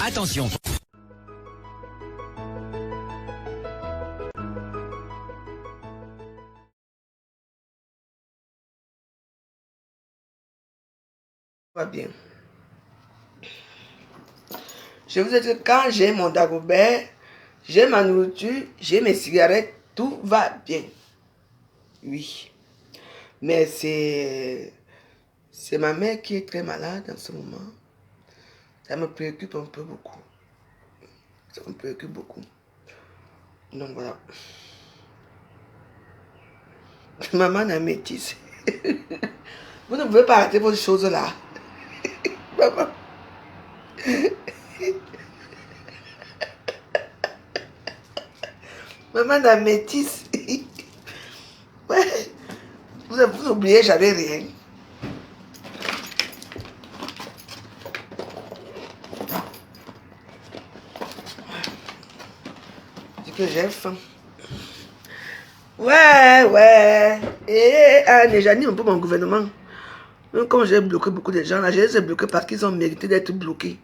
Attention. Va bien. Je vous ai dit que quand j'ai mon Dagobert, j'ai ma nourriture, j'ai mes cigarettes, tout va bien. Oui. Mais c'est ma mère qui est très malade en ce moment. Ça me préoccupe un peu beaucoup. Ça me préoccupe beaucoup. Donc voilà. Maman n'a métisse. Vous ne pouvez pas arrêter vos choses là. Maman. Maman n'a métisse. Ouais. Vous oubliez, j'avais rien. C'est que j'ai faim. Ouais. Et j'anime un peu mon gouvernement. Même comme j'ai bloqué beaucoup de gens, là, je les ai bloqués parce qu'ils ont mérité d'être bloqués.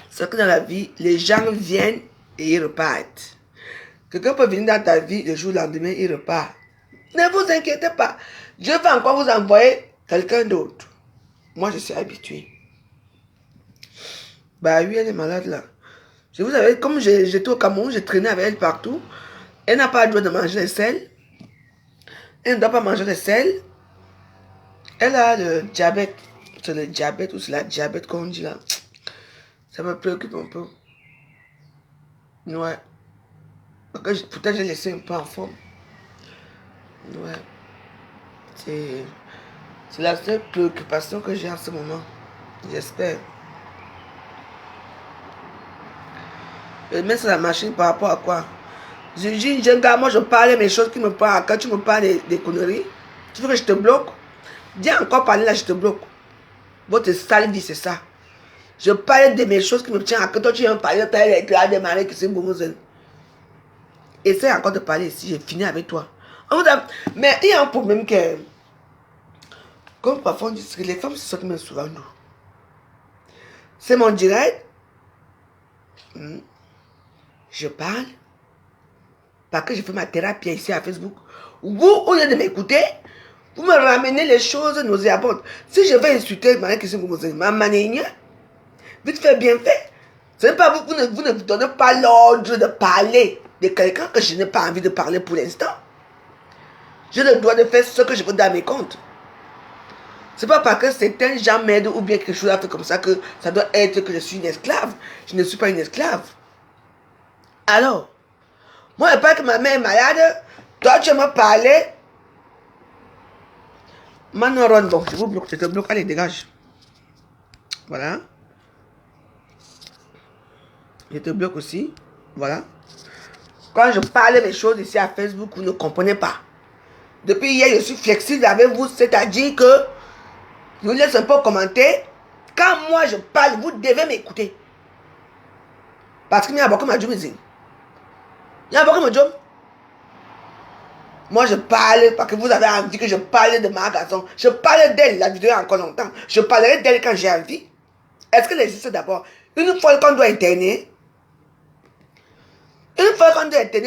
C'est que dans la vie, les gens viennent et ils repartent. Quelqu'un peut venir dans ta vie, le jour, le lendemain, il repart. Ne vous inquiétez pas. Je vais encore vous envoyer quelqu'un d'autre. Moi, je suis habitué. Bah oui, elle est malade là. Je vous avais, comme j'étais au Cameroun, j'ai traîné avec elle partout. Elle n'a pas le droit de manger le sel. Elle ne doit pas manger le sel. Elle a le diabète. C'est le diabète ou c'est la diabète qu'on dit là. Ça me préoccupe un peu. Ouais. Peut-être j'ai laissé un peu en forme. Ouais. C'est la seule préoccupation que j'ai en ce moment. J'espère. Je mets sur la machine par rapport à quoi? Je dis, jeune gars, moi je parle mes choses qui me parlent. Quand tu me parles des conneries, tu veux que je te bloque? Viens encore parler là, je te bloque. Votre sale vie, c'est ça. Je parle de mes choses qui me tiennent à cœur. Toi, tu viens me parler de la démarrer que c'est bon. Essaye encore de parler ici, j'ai fini avec toi. Mais il y a un problème que, comme parfois on dit que les femmes se sentent même souvent nous. C'est mon direct. Je parle. Parce que je fais ma thérapie ici à Facebook. Vous, au lieu de m'écouter, vous me ramenez les choses nauséabondes. Si je vais insulter ma manière, vite fait, bien fait. Ce n'est pas vous ne vous donnez pas l'ordre de parler de quelqu'un que je n'ai pas envie de parler pour l'instant. J'ai le droit de faire ce que je veux dans mes comptes. C'est pas parce que certains gens m'aident ou bien quelque chose à faire comme ça que ça doit être que je suis une esclave. Je ne suis pas une esclave. Alors, moi, je parle que ma mère est malade. Toi, tu me parler. Manoron, bon, je vous bloque, je te bloque. Allez, dégage. Voilà. Je te bloque aussi. Voilà. Quand je parle des choses ici à Facebook, vous ne comprenez pas. Depuis hier, je suis flexible avec vous, c'est-à-dire que je vous laisse un peu commenter. Quand moi je parle, vous devez m'écouter. Parce qu'il y a beaucoup de gens. Il y a beaucoup de gens. Moi je parle parce que vous avez envie que je parle de ma garçon. Je parle d'elle, la vidéo encore longtemps. Je parlerai d'elle quand j'ai envie. Est-ce qu'elle existe d'abord? Une fois qu'on doit interner,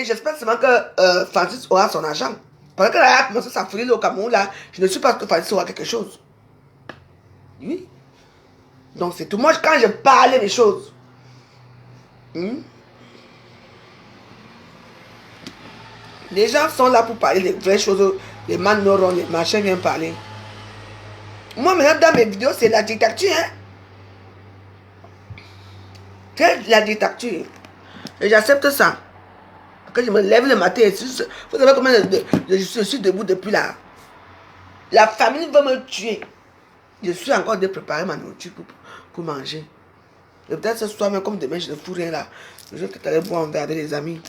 j'espère seulement que Francis aura son argent. Parce qu'elle a commencé sa folie au Cameroun, là, je ne suis pas sûr que Francis aura quelque chose. Oui. Donc c'est tout. Moi, quand je parle des choses, les gens sont là pour parler des vraies choses. Les mannorons, les machins viennent parler. Moi, maintenant, dans mes vidéos, c'est la dictature. Hein? C'est la dictature. Et j'accepte ça. Quand je me lève le matin, vous savez combien je suis debout depuis là. La famille veut me tuer. Je suis encore en train de préparer ma nourriture pour manger. Et peut-être ce soir, même comme demain, je ne fous rien là. Je vais peut-être aller boire un verre avec les amis.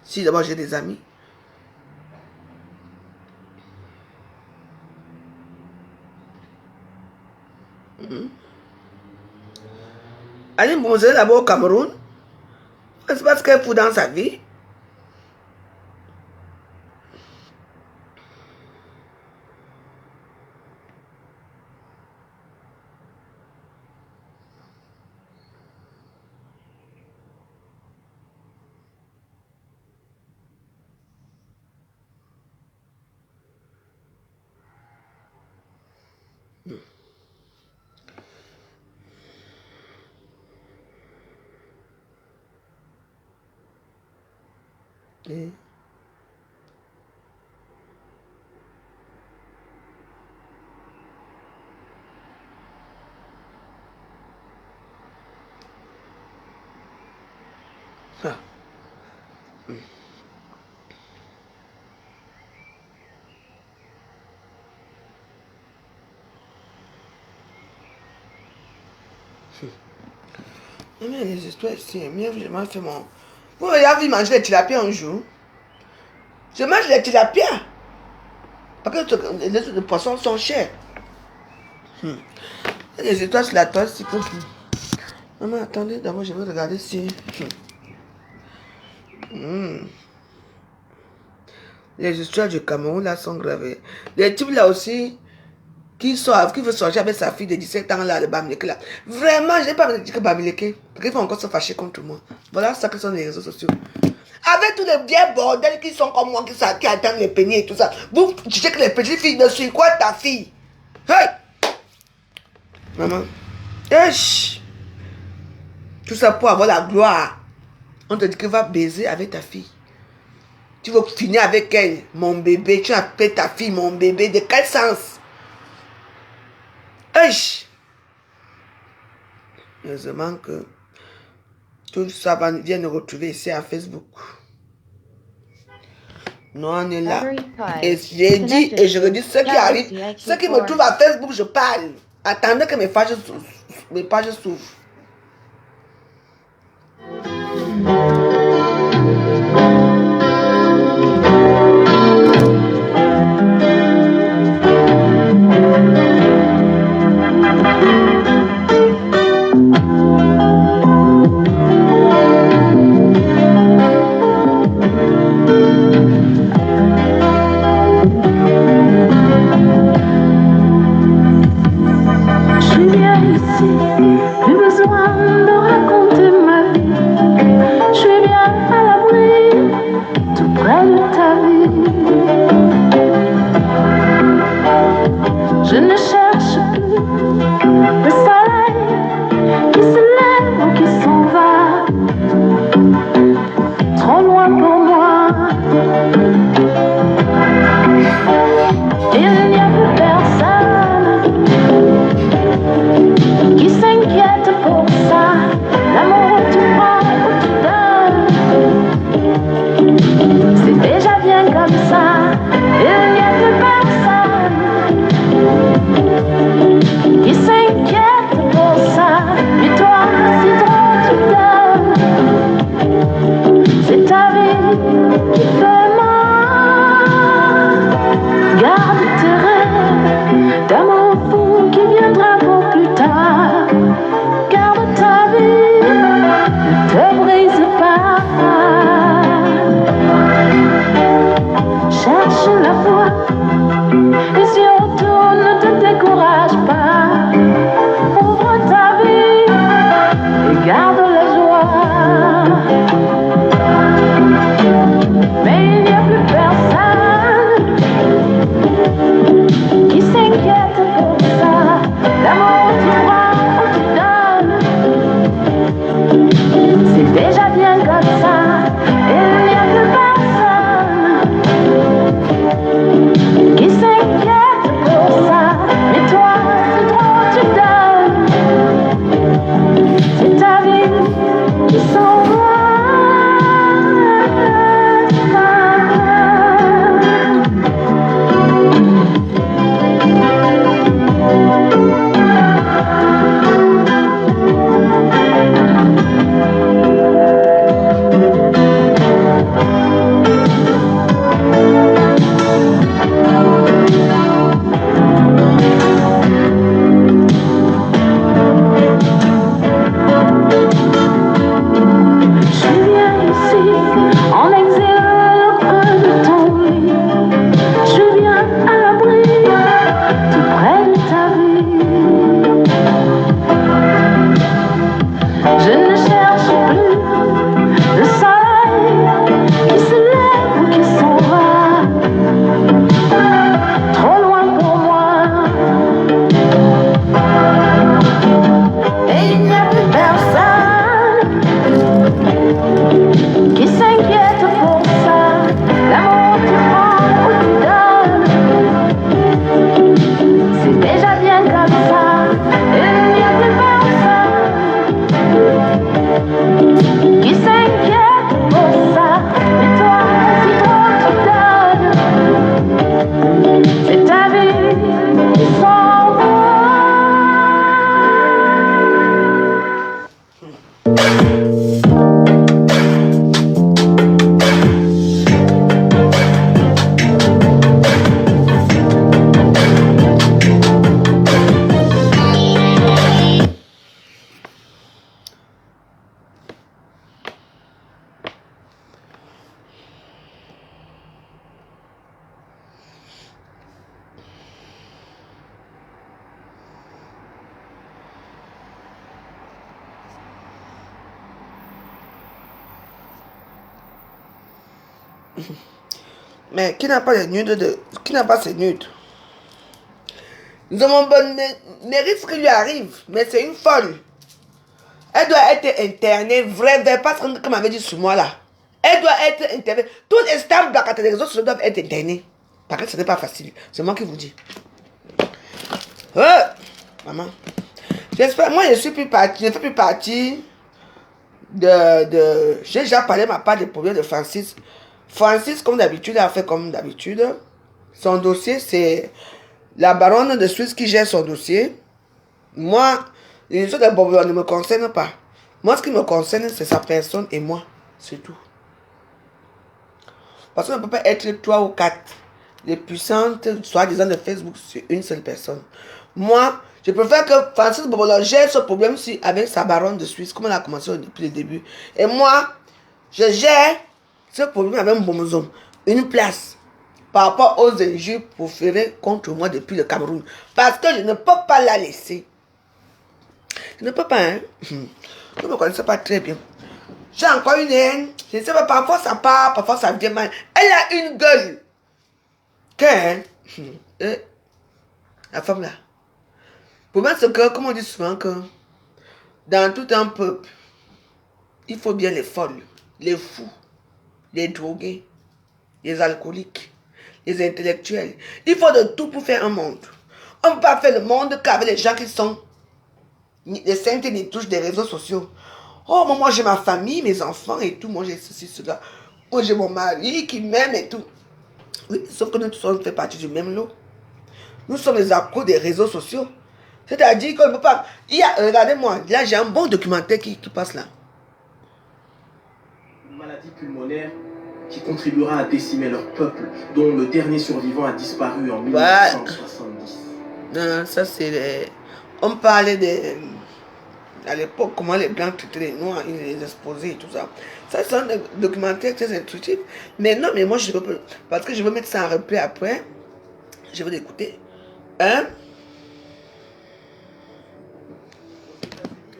Si d'abord j'ai des amis. Allez manger d'abord au Cameroun. C'est parce qu'elle fout dans sa vie. Et ah. Mais les histoires ici, j'ai mal fait mon... Vous avez vu manger les tilapias un jour? Je mange les tilapias. Parce que les autres poissons sont chers. Les histoires sur la toile, c'est que... Maman, attendez, d'abord je vais regarder si... Les histoires du Cameroun là sont gravées. Les types là aussi, qui veut sortir avec sa fille de 17 ans là, le Bamileke là. Vraiment, je n'ai pas envie de dire que Bamileke, parce qu'ils vont encore se fâcher contre moi. Voilà ça que sont les réseaux sociaux. Avec tous les vieux bordels qui sont comme moi, qui attendent les peignets et tout ça. Vous, tu sais que les petites filles ne suivent quoi ta fille? Hey! Maman. Esh! Tout ça pour avoir la gloire. On te dit que va baiser avec ta fille. Tu veux finir avec elle, mon bébé. Tu appelles ta fille mon bébé. De quel sens? Esh! Heureusement que tout ça vient de retrouver ici à Facebook. Nous on est là. Et j'ai dit et je redis ce qui arrive. Ceux qui me trouvent à Facebook, je parle. Attendez que mes pages s'ouvrent. Qui s'inquiète pour ça? Mais qui n'a pas les nudes de... Qui n'a pas ses nudes? Nous avons bon mérite ce qui lui arrive, mais c'est une folle. Elle doit être internée, vrai, pas ce qu'on m'avait dit sur moi là. Elle doit être internée. Toutes les stars de les réseaux sociaux doivent être internées. Parce que ce n'est pas facile. C'est moi qui vous dis. Maman. J'espère, moi je suis plus partie, je ne fais plus partie de j'ai déjà parlé ma part des problèmes de Francis. Francis, comme d'habitude, a fait comme d'habitude. Son dossier, c'est la baronne de Suisse qui gère son dossier. Moi, les choses de Bobo ne me concernent pas. Moi, ce qui me concerne, c'est sa personne et moi. C'est tout. Parce qu'on ne peut pas être 3 ou 4 les puissantes, soi-disant de Facebook, sur une seule personne. Moi, je préfère que Francis Bobolo gère ce problème avec sa baronne de Suisse, comme on a commencé depuis le début. Et moi, je gère ce problème avec Mbomozom. Une place par rapport aux injures proférées contre moi depuis le Cameroun. Parce que je ne peux pas la laisser. Je ne peux pas, hein. Vous ne me connaissez pas très bien. J'ai encore une haine. Je ne sais pas, parfois ça part, parfois ça vient mal. Elle a une gueule. La femme là. Pour moi, c'est que, comme on dit souvent, que dans tout un peuple, il faut bien les folles, les fous, les drogués, les alcooliques, les intellectuels. Il faut de tout pour faire un monde. On ne peut pas faire le monde qu'avec les gens qui sont les saintes et les touches des réseaux sociaux. Oh, moi j'ai ma famille, mes enfants et tout. Moi j'ai ceci, cela. Moi j'ai mon mari qui m'aime et tout. Oui, sauf que nous tous on fait partie du même lot. Nous sommes les accros des réseaux sociaux. C'est-à-dire qu'on ne peut pas... regardez-moi, là j'ai un bon documentaire qui passe là. Une maladie pulmonaire qui contribuera à décimer leur peuple, dont le dernier survivant a disparu en 1970. Non, ça c'est les... On parlait de... À l'époque, comment les Blancs traitaient les Noirs, ils les exposaient et tout ça. Ça, c'est un documentaire très intuitif. Mais non, mais moi, je veux... Parce que je veux mettre ça en replay après. Je veux l'écouter. Hein?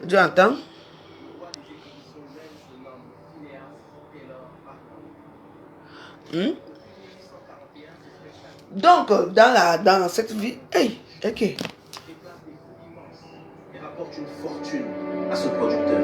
Tu entends? Donc, dans cette vie... Hey, ok. Et rapporte une fortune à ce producteur.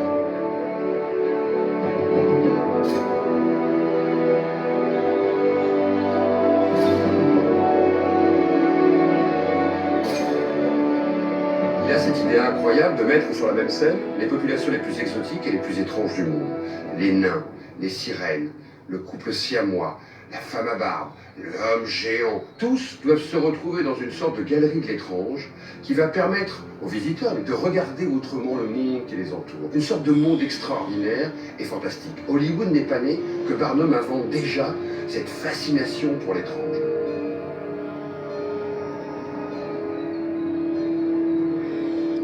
Il y a cette idée incroyable de mettre sur la même scène les populations les plus exotiques et les plus étranges du monde. Les nains, les sirènes, le couple siamois, la femme à barbe, l'homme géant. Tous doivent se retrouver dans une sorte de galerie de l'étrange qui va permettre aux visiteurs de regarder autrement le monde qui les entoure. Une sorte de monde extraordinaire et fantastique. Hollywood n'est pas né que Barnum invente déjà cette fascination pour l'étrange.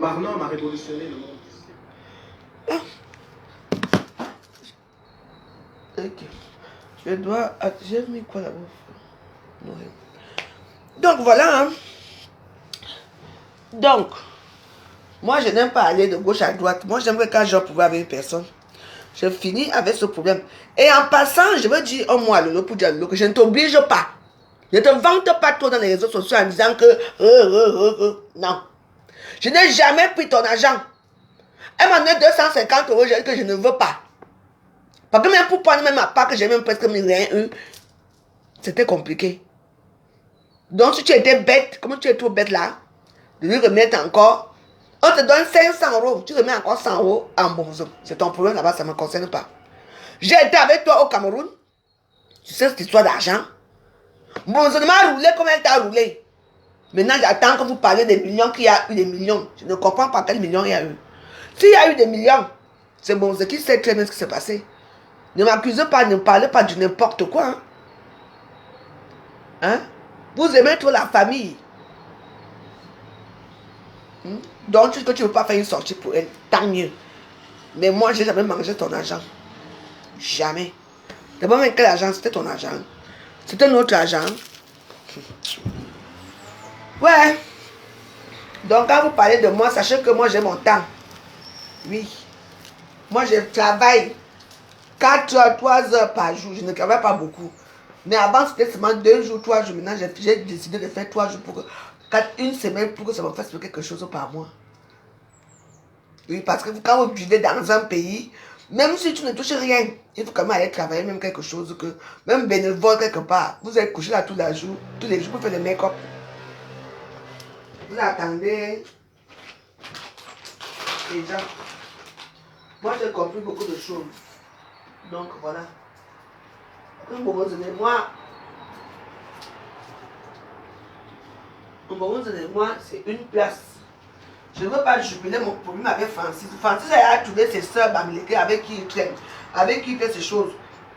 Barnum a révolutionné le monde. Ok. J'ai mis quoi là-bas? Donc voilà. Hein. Donc, moi je n'aime pas aller de gauche à droite. Moi j'aimerais quand je pouvais avec une personne. Je finis avec ce problème. Et en passant, je veux dire au moins Lolo pour dire Lolo que je ne t'oblige pas. Ne te vante pas trop dans les réseaux sociaux en disant que non. Je n'ai jamais pris ton argent. Elle m'a donné 250 euros que je ne veux pas. Parce que même pour prendre même ma part que j'ai même presque mis rien eu, c'était compliqué. Donc si tu étais bête, comme tu es trop bête là, de lui remettre encore, on te donne 500 euros, tu remets encore 100 euros en bourse. C'est ton problème là-bas, ça ne me concerne pas. J'ai été avec toi au Cameroun, tu sais cette histoire d'argent. Bon, ça m'a roulé comme elle t'a roulé. Maintenant, j'attends que vous parlez des millions, qu'il y a eu des millions. Je ne comprends pas quels millions il y a eu. S'il y a eu des millions, c'est bon, c'est qui sait très bien ce qui s'est passé. Ne m'accusez pas, ne parlez pas de n'importe quoi. Hein? Hein? Vous aimez trop la famille. Donc, que tu ne veux pas faire une sortie pour elle, tant mieux. Mais moi, je n'ai jamais mangé ton argent. Jamais. D'abord, même quel argent? C'était ton argent. C'était notre argent. Ouais. Donc, quand vous parlez de moi, sachez que moi, j'ai mon temps. Oui. Moi, je travaille 4 à 3 heures par jour. Je ne travaille pas beaucoup. Mais avant, c'était seulement 2 jours, 3 jours. Maintenant, j'ai décidé de faire 3 jours pour que, une semaine pour que ça me fasse quelque chose par mois. Oui, parce que quand vous vivez dans un pays, même si tu ne touches rien, il faut quand même aller travailler, même quelque chose que, même bénévole quelque part. Vous allez coucher là tous les jours pour faire le make-up. Vous attendez les gens. Moi, j'ai compris beaucoup de choses. Donc, voilà. Un moment donné, moi, c'est une place. Je ne veux pas jubiler mon problème avec Francis. Francis a trouvé ses soeurs Bamileke avec qui il traîne, avec qui il fait ces choses.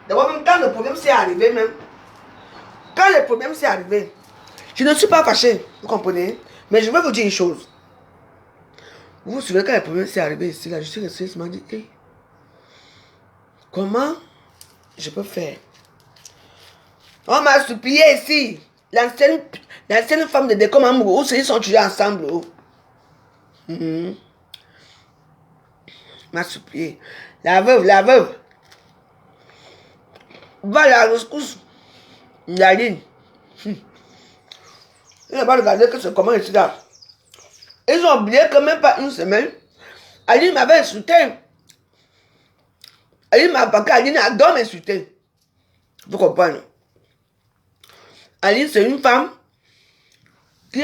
D'abord, même quand le problème s'est arrivé, je ne suis pas fâché, vous comprenez? Mais je vais vous dire une chose. Vous vous souvenez quand le problème s'est arrivé ici, là, je suis resté, je me dit, hey, comment je peux faire? On m'a supplié ici. L'ancienne femme de Décom Amourou, ils sont toujours ensemble. Oh. M'a supplié. La veuve. Va à la rescousse. La ligne. Il n'a pas regardé que c'est comment ici là. Ils ont oublié que même pas une semaine, Aline m'avait insulté. Aline adore m'insulter. Vous comprenez? Aline, c'est une femme qui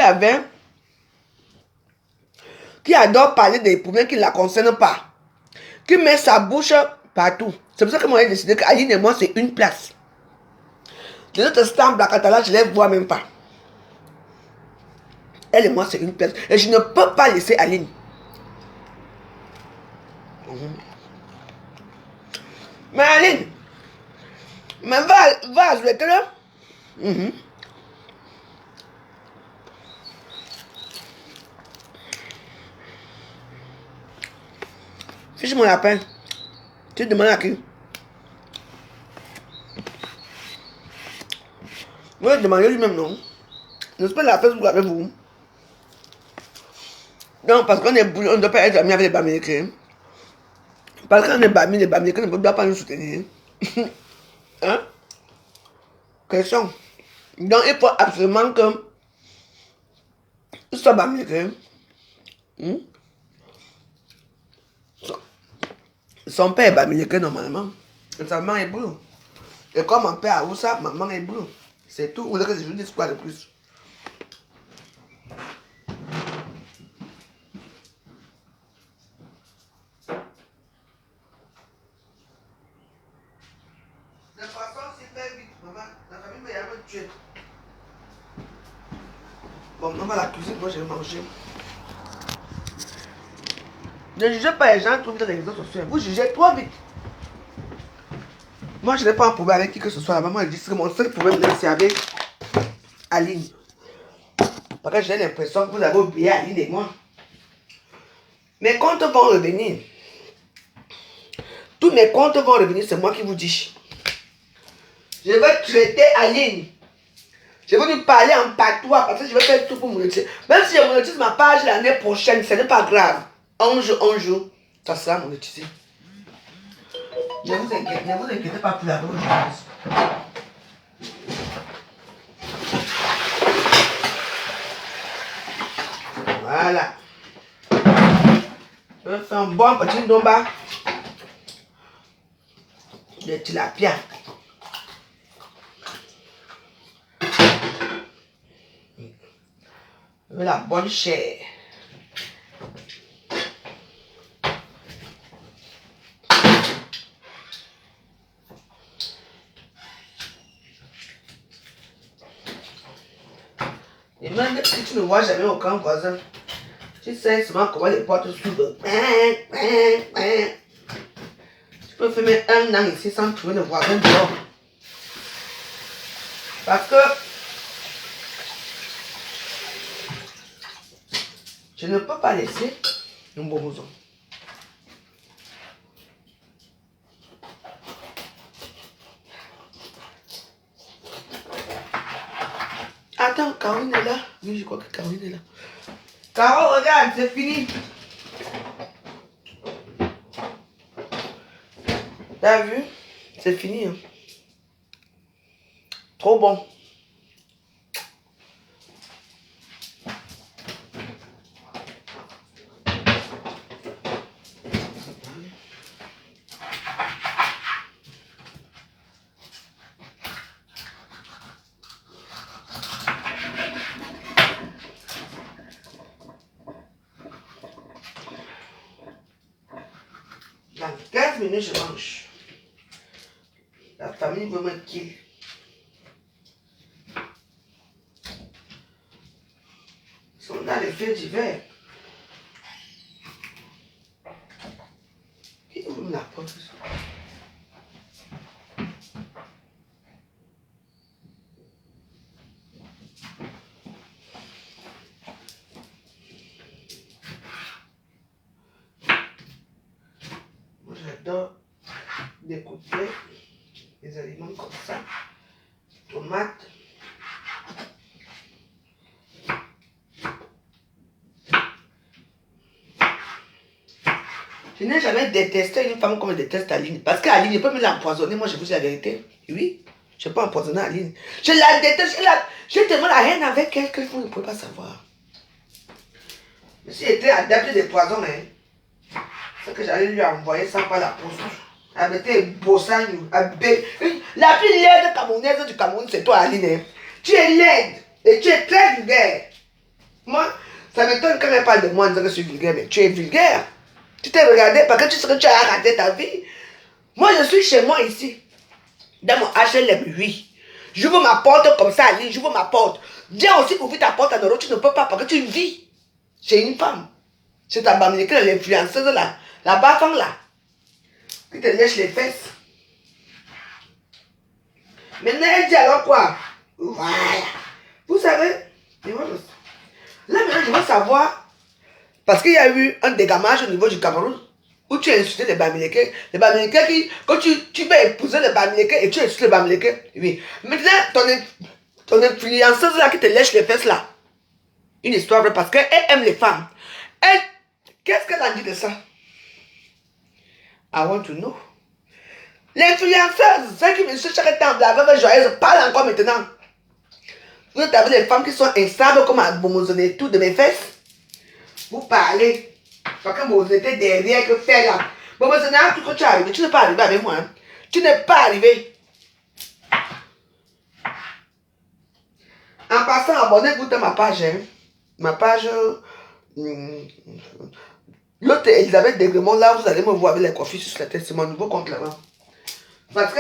adore parler des problèmes qui ne la concernent pas. Qui met sa bouche partout. C'est pour ça que moi j'ai décidé qu'Aline et moi c'est une place. Les autres stamps, la Catala, je ne les vois même pas. Elle et moi c'est une place. Et je ne peux pas laisser Aline. Mais Aline, mais va à Zouette là. Fiche mon lapin. Tu demandes à qui? Vous allez demander lui-même, non? Ne pas la Facebook avec vous. Non, parce qu'on est bouillon, on ne doit pas être amis avec les Bamileke. Parce qu'on est Bami, les Bamileke ne doivent pas nous soutenir. Hein? Question. Donc il faut absolument que il soit Bamileke. Son père est Bamileke normalement. Et sa maman est bleue. Et comme mon père a où ça, maman est bleue. C'est tout. Vous voulez que je vous dise quoi de plus? De toute façon, c'est très vite, maman. La famille me a tué. Bon, on va à la cuisine, moi je vais manger. Ne jugez pas les gens trop vite dans les réseaux sociaux. Vous jugez trop vite. Moi, je n'ai pas un problème avec qui que ce soit. La maman, elle dit que mon seul problème, c'est avec Aline. Parce que j'ai l'impression que vous avez oublié Aline et moi. Mes comptes vont revenir. Tous mes comptes vont revenir, c'est moi qui vous dis. Je vais traiter Aline. Je vais lui parler en patois parce que je vais faire tout pour monétiser. Même si je monétise ma page l'année prochaine, ce n'est pas grave. Un jour, ça sera monétisé. Ne vous inquiétez pas pour la bonne chose. Voilà. Je vais faire un bon petit ndomba de tilapia. Je veux la bonne chair. Et même si tu ne vois jamais aucun voisin, tu sais seulement comment les portes s'ouvrent. Tu peux faire un an ici sans trouver le voisin dehors. Parce que je ne peux pas laisser un bobouzon. Attends, Caroline est là. Oui, je crois que Caroline est là. Caro, regarde, c'est fini. T'as vu? C'est fini. Hein. Trop bon. Dans 15 minutes, je mange. La famille veut me kill. Ils sont dans les faits d'hiver. Qui ouvre la porte? Moi, j'adore découper les aliments comme ça. Tomates. Je n'ai jamais détesté une femme comme je déteste Aline. Parce qu'Aline, je peux me l'empoisonner. Moi, je vous dis la vérité. Oui, je peux empoisonner Aline. Je la déteste. J'ai tellement la haine avec elle que vous ne pouvez pas savoir. Mais si elle était adaptée des poisons, hein, c'est que j'allais lui envoyer ça par la poste. Elle mettait Bossan. La plus laide camerounaise du Cameroun, c'est toi, Aline. Hein. Tu es laide. Et tu es très vulgaire. Moi, ça m'étonne quand elle parle de moi en disant que je suis vulgaire, mais tu es vulgaire. Tu t'es regardé parce que tu sais que tu as raté ta vie. Moi, je suis chez moi ici. Dans mon HLM, oui. J'ouvre ma porte comme ça, Aline, j'ouvre ma porte. Viens aussi ouvrir ta porte à Noro, tu ne peux pas parce que tu vis chez une femme. C'est ta bamileke, l'influenceuse là, la bafang là, qui te lèche les fesses. Maintenant, elle dit alors quoi? Voilà. Vous savez, là maintenant, je veux savoir. Parce qu'il y a eu un dégamage au niveau du Cameroun où tu as insulté les Bamileke. Les Bamileke qui, quand tu vas épouser les Bamileke et tu insultes les Bamileke, oui. Maintenant, ton influenceuse là qui te lèche les fesses là, une histoire vraie parce qu'elle aime les femmes. Elle, qu'est-ce qu'elle a dit de ça? I want to know. L'influenceuse, celle qui me suit chaque temps, la veuve joyeuse, parle encore maintenant. Vous avez les femmes qui sont instables comme à Bomozone et tout de mes fesses. Vous parlez. Parce que vous êtes derrière que faire là. Bon, mais c'est tout que tu es arrivé. Tu n'es pas arrivé avec moi. Hein. Tu n'es pas arrivé. En passant, abonnez-vous dans ma page. Hein. Ma page. L'autre Elisabeth Degremont, là, vous allez me voir avec les coiffures sur la tête. C'est mon nouveau compte là-bas. Parce que,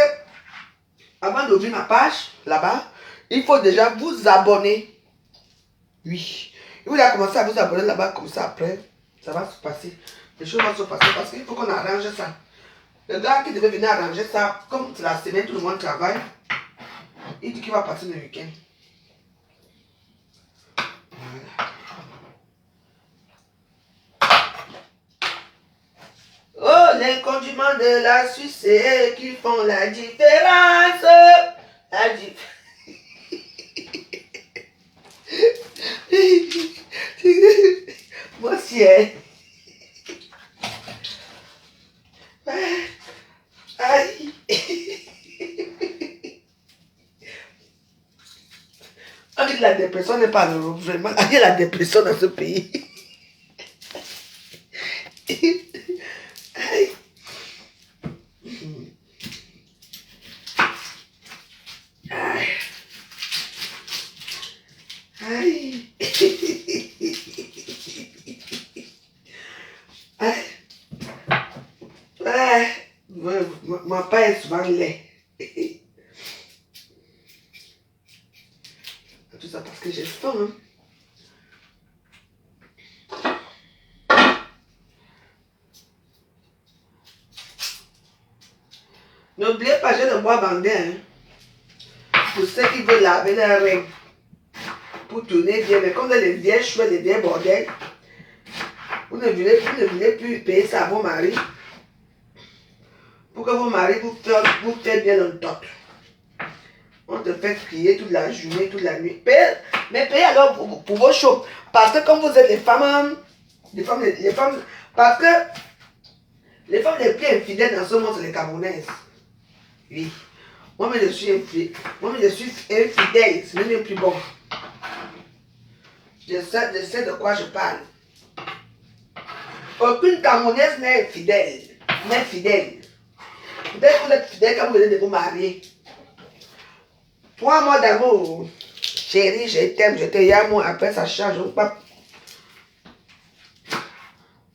avant d'ouvrir ma page, là-bas, il faut déjà vous abonner. Oui. Et vous allez commencer à vous abonner là-bas comme ça après. Ça va se passer. Les choses vont se passer parce qu'il faut qu'on arrange ça. Le gars qui devait venir arranger ça, comme c'est la semaine, tout le monde travaille, il dit qu'il va passer le week-end. Voilà. Oh, les condiments de la Suisse qui font la différence. La différence. Moi aussi, hein. Aïe. On dit que la dépression n'est pas vraiment. Il y a la dépression dans ce pays. Aïe. Aïe. Aïe. Ma paix est souvent laid. Tout ça parce que j'ai faim. Hein. N'oubliez pas, j'ai le bois bandé. Hein. Pour ceux qui veulent laver leurs règles. Pour tourner bien. Mais comme les vieilles cheveux, les vieilles bordels, vous ne voulez plus payer ça à vos maris. Pour que vos maris vous fassent bien un top. On te fait crier toute la journée, toute la nuit. Mais payez alors pour vos shows. Parce que comme vous êtes les femmes, parce que les femmes les plus infidèles dans ce monde, c'est les Camerounaises. Oui. Moi-même, je suis infidèle. C'est même plus bon. Je sais de quoi je parle. Aucune Camerounaise n'est fidèle. N'est fidèle. Peut-être que vous êtes fidèle quand vous venez de vous marier. 3 mois d'amour. Chérie, je t'aime, je te aime. Après, ça change.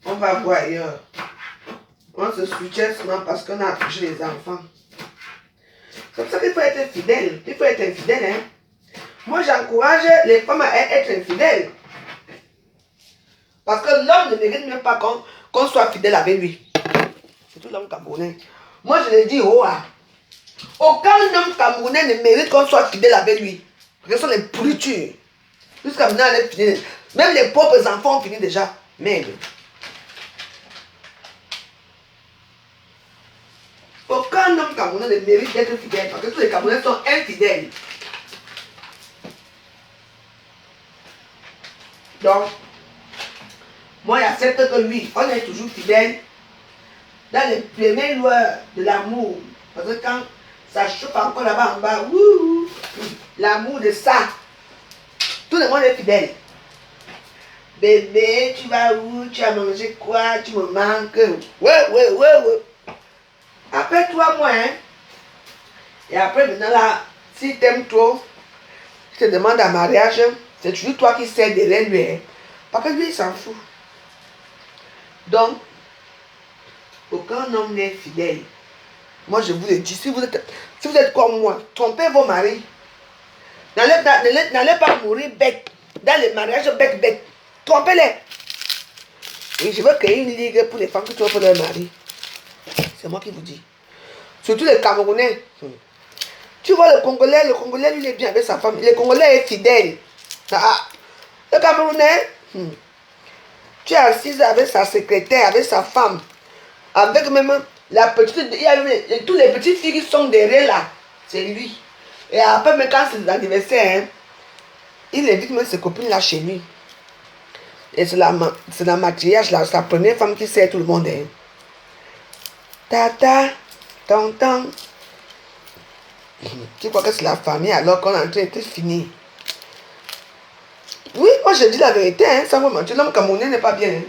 On va voir ailleurs. On se soutient seulement parce qu'on a accouché les enfants. C'est pour ça qu'il faut être fidèle. Il faut être infidèle. Hein? Moi, j'encourage les femmes à être infidèles. Parce que l'homme ne mérite même pas qu'on soit fidèle avec lui. C'est tout l'homme camerounais. Moi, je le dis haut. Aucun homme camerounais ne mérite qu'on soit fidèle avec lui. Parce que ce sont les pourritures. Jusqu'à maintenant, elle est fidèle. Même les propres enfants ont fini déjà. Merde. Aucun homme camerounais ne mérite d'être fidèle. Parce que tous les Camerounais sont infidèles. Donc, moi, j'accepte que lui, on est toujours fidèle dans les premières lueurs de l'amour. Parce que quand ça chauffe encore là-bas en bas, l'amour de ça, tout le monde est fidèle. Bébé, tu vas où? Tu as mangé quoi? Tu me manques? Ouais. Après 3 mois, hein? Et après, maintenant là, si t'aimes trop, je te demande en mariage, c'est toujours toi qui sais derrière lui. Hein? Parce que lui, il s'en fout. Donc, aucun homme n'est fidèle. Moi, je vous le dis, si vous êtes comme moi, trompez vos maris. N'allez pas mourir bête. Dans les mariages bête. Trompez-les. Et je veux créer une ligue pour les femmes qui trompent leur mari. C'est moi qui vous dis. Surtout les Camerounais. Tu vois le Congolais, lui, il est bien avec sa femme. Le Congolais est fidèle. Le Camerounais, tu es assise avec sa secrétaire, avec sa femme, avec même la petite, il y a tous les petites filles qui sont derrière là, c'est lui. Et après, même quand c'est l'anniversaire, il invite même ses copines là chez lui. Et c'est la matriarche là, sa première femme qui sert tout le monde. Hein. Tata, tonton. Tu crois que c'est la famille alors qu'on est en train de finir? Oui, moi je dis la vérité, hein, sans vous mentir, l'homme camerounais n'est pas bien. Hein.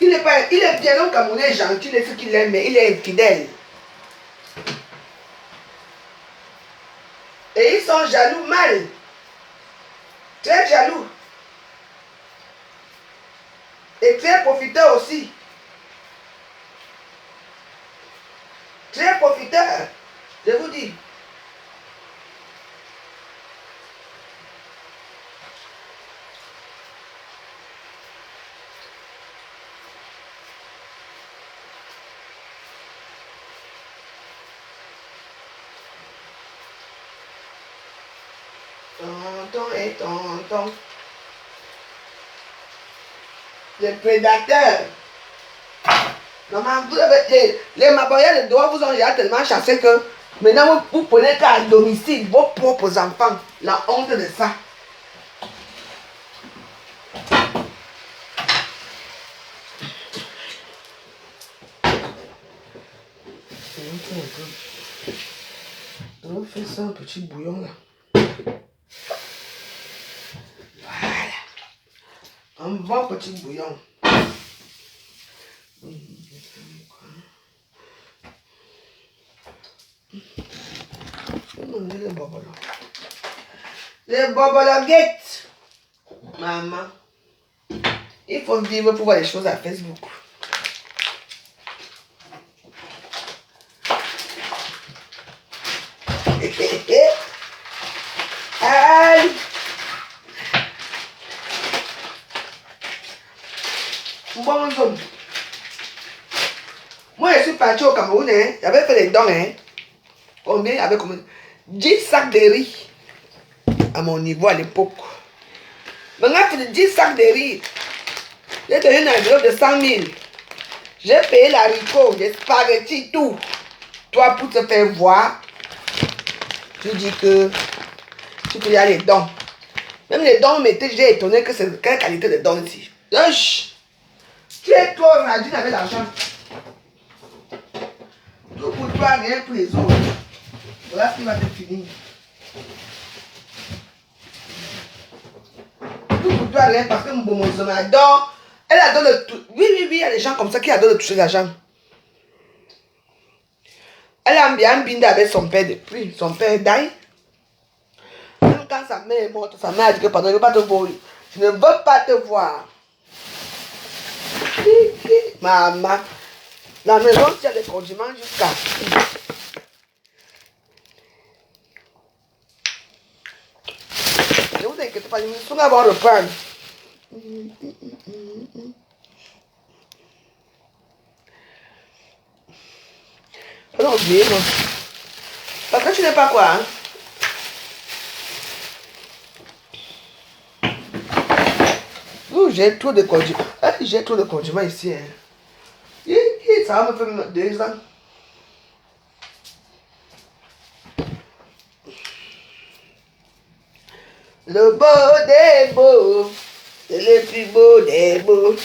Il est bien, l'homme camerounais est gentil, il est ce qu'il aime, mais il est infidèle. Et ils sont jaloux mal. Très jaloux. Et très profiteurs aussi. Très profiteurs, je vous dis. Tonton et tonton. Les prédateurs. Normalement, vous avez, les maboyas de droit vous ont déjà tellement chassé que maintenant vous prenez qu'à domicile vos propres enfants. La honte de ça. On va faire ça un petit bouillon là. Voilà. Un bon petit bouillon. Les bobolos. Les bobologuettes. Maman. Il faut vivre pour voir les choses à Facebook. Aïe. Bon zone. Moi, je suis parti au Cameroun, hein. J'avais fait les dons, hein. Combien? Avec combien? 10 sacs de riz. À mon niveau à l'époque. Maintenant, fait 10 sacs de riz. J'ai donné une enveloppe de 100 000. J'ai payé l'haricot, des spaghettis, tout. Toi, pour te faire voir, tu dis que tu peux y aller les dons. Même les dons, j'ai étonné que c'est quelle qualité de dons ici. Tu es trop radine avec l'argent. Tout pour toi, rien pour les autres. Voilà ce qui va te finir. Tout pour toi, rien, parce que mon adore. Elle adore le tout. Oui, il y a des gens comme ça qui adorent le toucher l'argent. Elle a bien bindé avec son père depuis. Son père d'aille. Même quand sa mère est morte, sa mère a dit que pardon, je ne veux pas te voir. Je ne veux pas te voir. Maman. La maison, il y a des condiments jusqu'à. Ne vous inquiétez pas, je me souviens avoir le pain. Alors, oubliez, non. Parce que tu n'es pas quoi, hein? J'ai trop de condiments. J'ai trop de condiments ici. Hein. Ça va me faire 2 ans. Le beau des beaux. C'est le plus beau des beaux.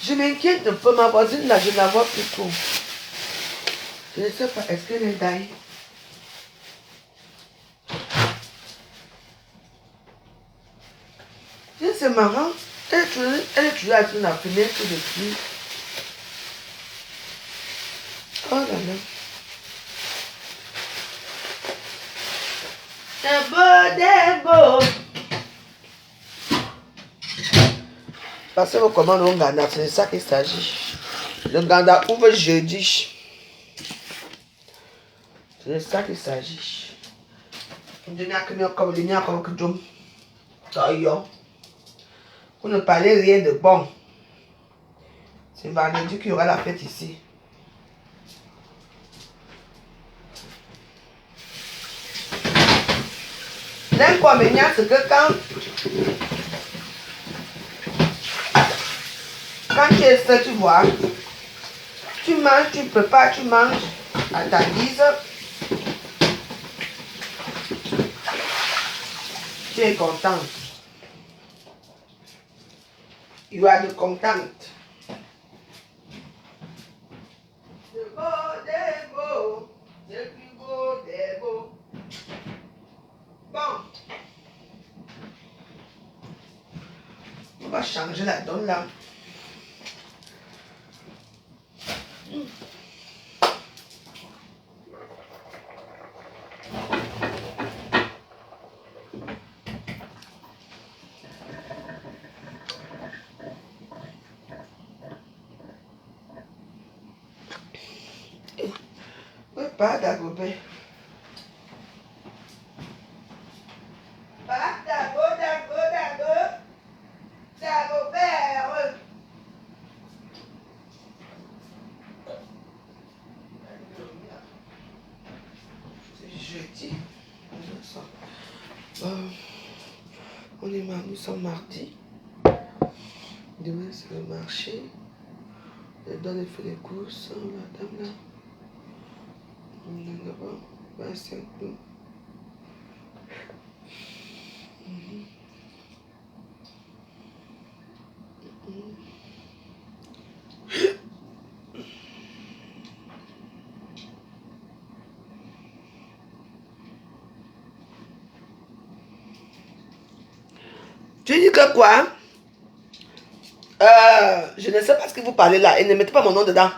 Je m'inquiète un peu. Ma voisine là, je ne la vois plus trop. Je ne sais pas. Est-ce qu'elle est d'ailleurs? C'est marrant. Elle est toujours à la fenêtre depuis. Oh là là. C'est beau, c'est beau. Passez vos commandes au Ghana, c'est de ça qu'il s'agit. Le Ghana ouvre jeudi. C'est de ça qu'il s'agit. Vous ne parlez rien de bon. C'est vendredi qu'il y aura la fête ici. L'inconvénient, c'est que quand tu es seul, tu vois, tu manges, tu prépares, tu manges à ta guise. Tu es contente. You are contente. Le beau des beaux, le plus beau des beaux. Bon. On va changer la donne là. Pas d'agobé. Pas d'agobert. C'est jeudi. On est mardi, nous sommes mardi. Demain c'est le marché. Elle donne fait les courses, madame là. On est là-bas, 25 loups. Tu dis que quoi? Je ne sais pas ce que vous parlez là et ne mettez pas mon nom dedans.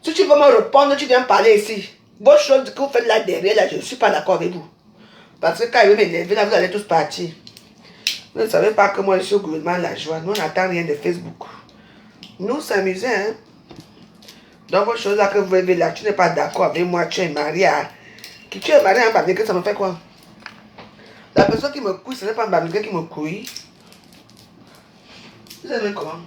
Si tu veux me répondre, tu viens parler ici. Bonne chose que vous faites là derrière, là, je ne suis pas d'accord avec vous. Parce que quand il veut m'énerver, là, vous allez tous partir. Vous ne savez pas que moi, je suis au gouvernement de la joie. Nous, on n'attend rien de Facebook. Nous s'amusons, hein. Donc, vos choses là que vous voyez là, tu n'es pas d'accord avec moi, tu es marié à... Qui tu es marié à un babniquet, ça me fait quoi? La personne qui me couille, ce n'est pas un babniquet qui me couille. Vous savez comment?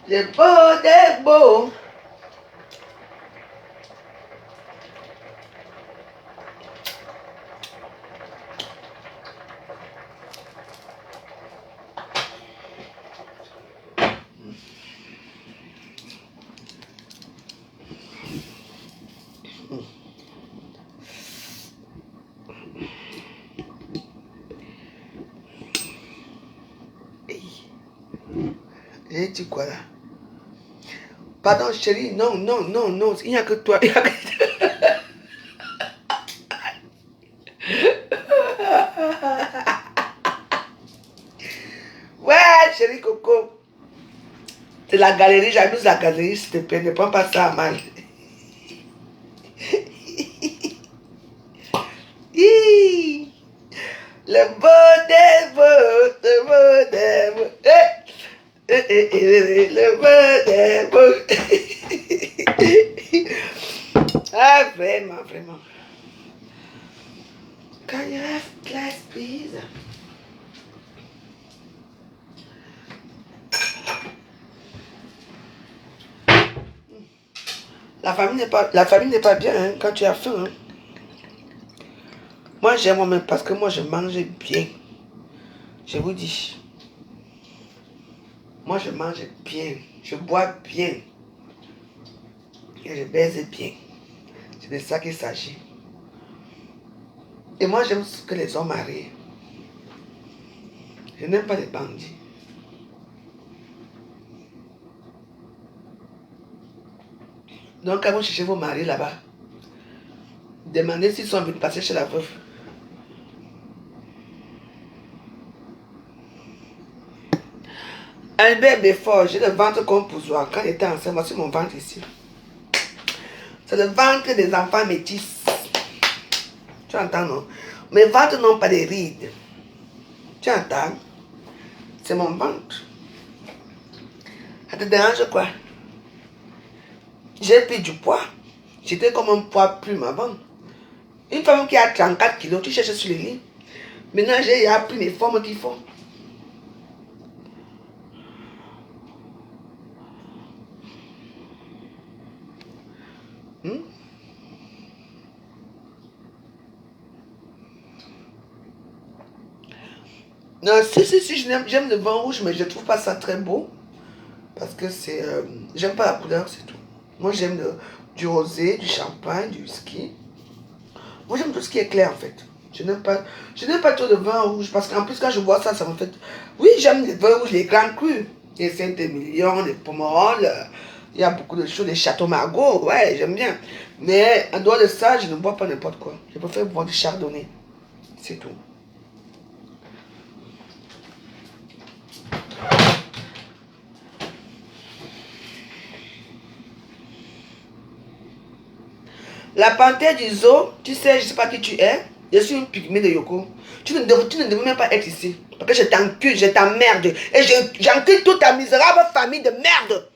Les beaux des beaux. Et tu quoi là? Pardon chérie, non, non, non, non, il n'y a que toi. Il y a que... Ouais, chérie Coco. C'est la galerie, j'amuse la galerie, s'il te plaît, ne prends pas ça à mal. Le beau des beaux, le beau des beaux. Le beau des beaux. Ah, vraiment, vraiment. Can you have glass, please? La famille n'est pas bien hein, quand tu as faim. Hein. Moi, j'aime moi-même parce que moi, je mange bien. Je vous dis. Moi, je mange bien. Je bois bien. Et je baise bien. C'est de ça qu'il s'agit. Et moi, j'aime ce que les hommes mariés. Je n'aime pas les bandits. Donc, quand vous cherchez vos maris là-bas, demandez s'ils sont venus passer chez la veuve. Un bébé fort, j'ai le ventre comme pousoir. Quand j'étais enceinte, voici mon ventre ici. C'est le ventre des enfants métis. Tu entends, non? Mes ventres n'ont pas de rides. Tu entends? C'est mon ventre. Ça te dérange quoi? J'ai pris du poids. J'étais comme un poids plume avant. Une femme qui a 34 kilos, tu cherches sur les lits. Maintenant, j'ai appris mes formes qu'il faut. Non, si, j'aime le vin rouge, mais je ne trouve pas ça très beau. Parce que c'est... j'aime pas la couleur, c'est tout. Moi, j'aime du rosé, du champagne, du whisky. Moi, j'aime tout ce qui est clair, en fait. Je n'aime pas trop de vin rouge. Parce qu'en plus, quand je bois ça, ça me fait... Oui, j'aime les vins rouges, les grands crus. Les Saint-Émilion, les Pomerol. Il y a beaucoup de choses, les Château Margaux. Ouais, j'aime bien. Mais en dehors de ça, je ne bois pas n'importe quoi. Je préfère boire du chardonnay. C'est tout. La panthère du zoo, tu sais, je ne sais pas qui tu es. Je suis une pygmée de Yoko. Tu ne devais même pas être ici. Parce que je t'encule, je t'emmerde. Et j'encule toute ta misérable famille de merde.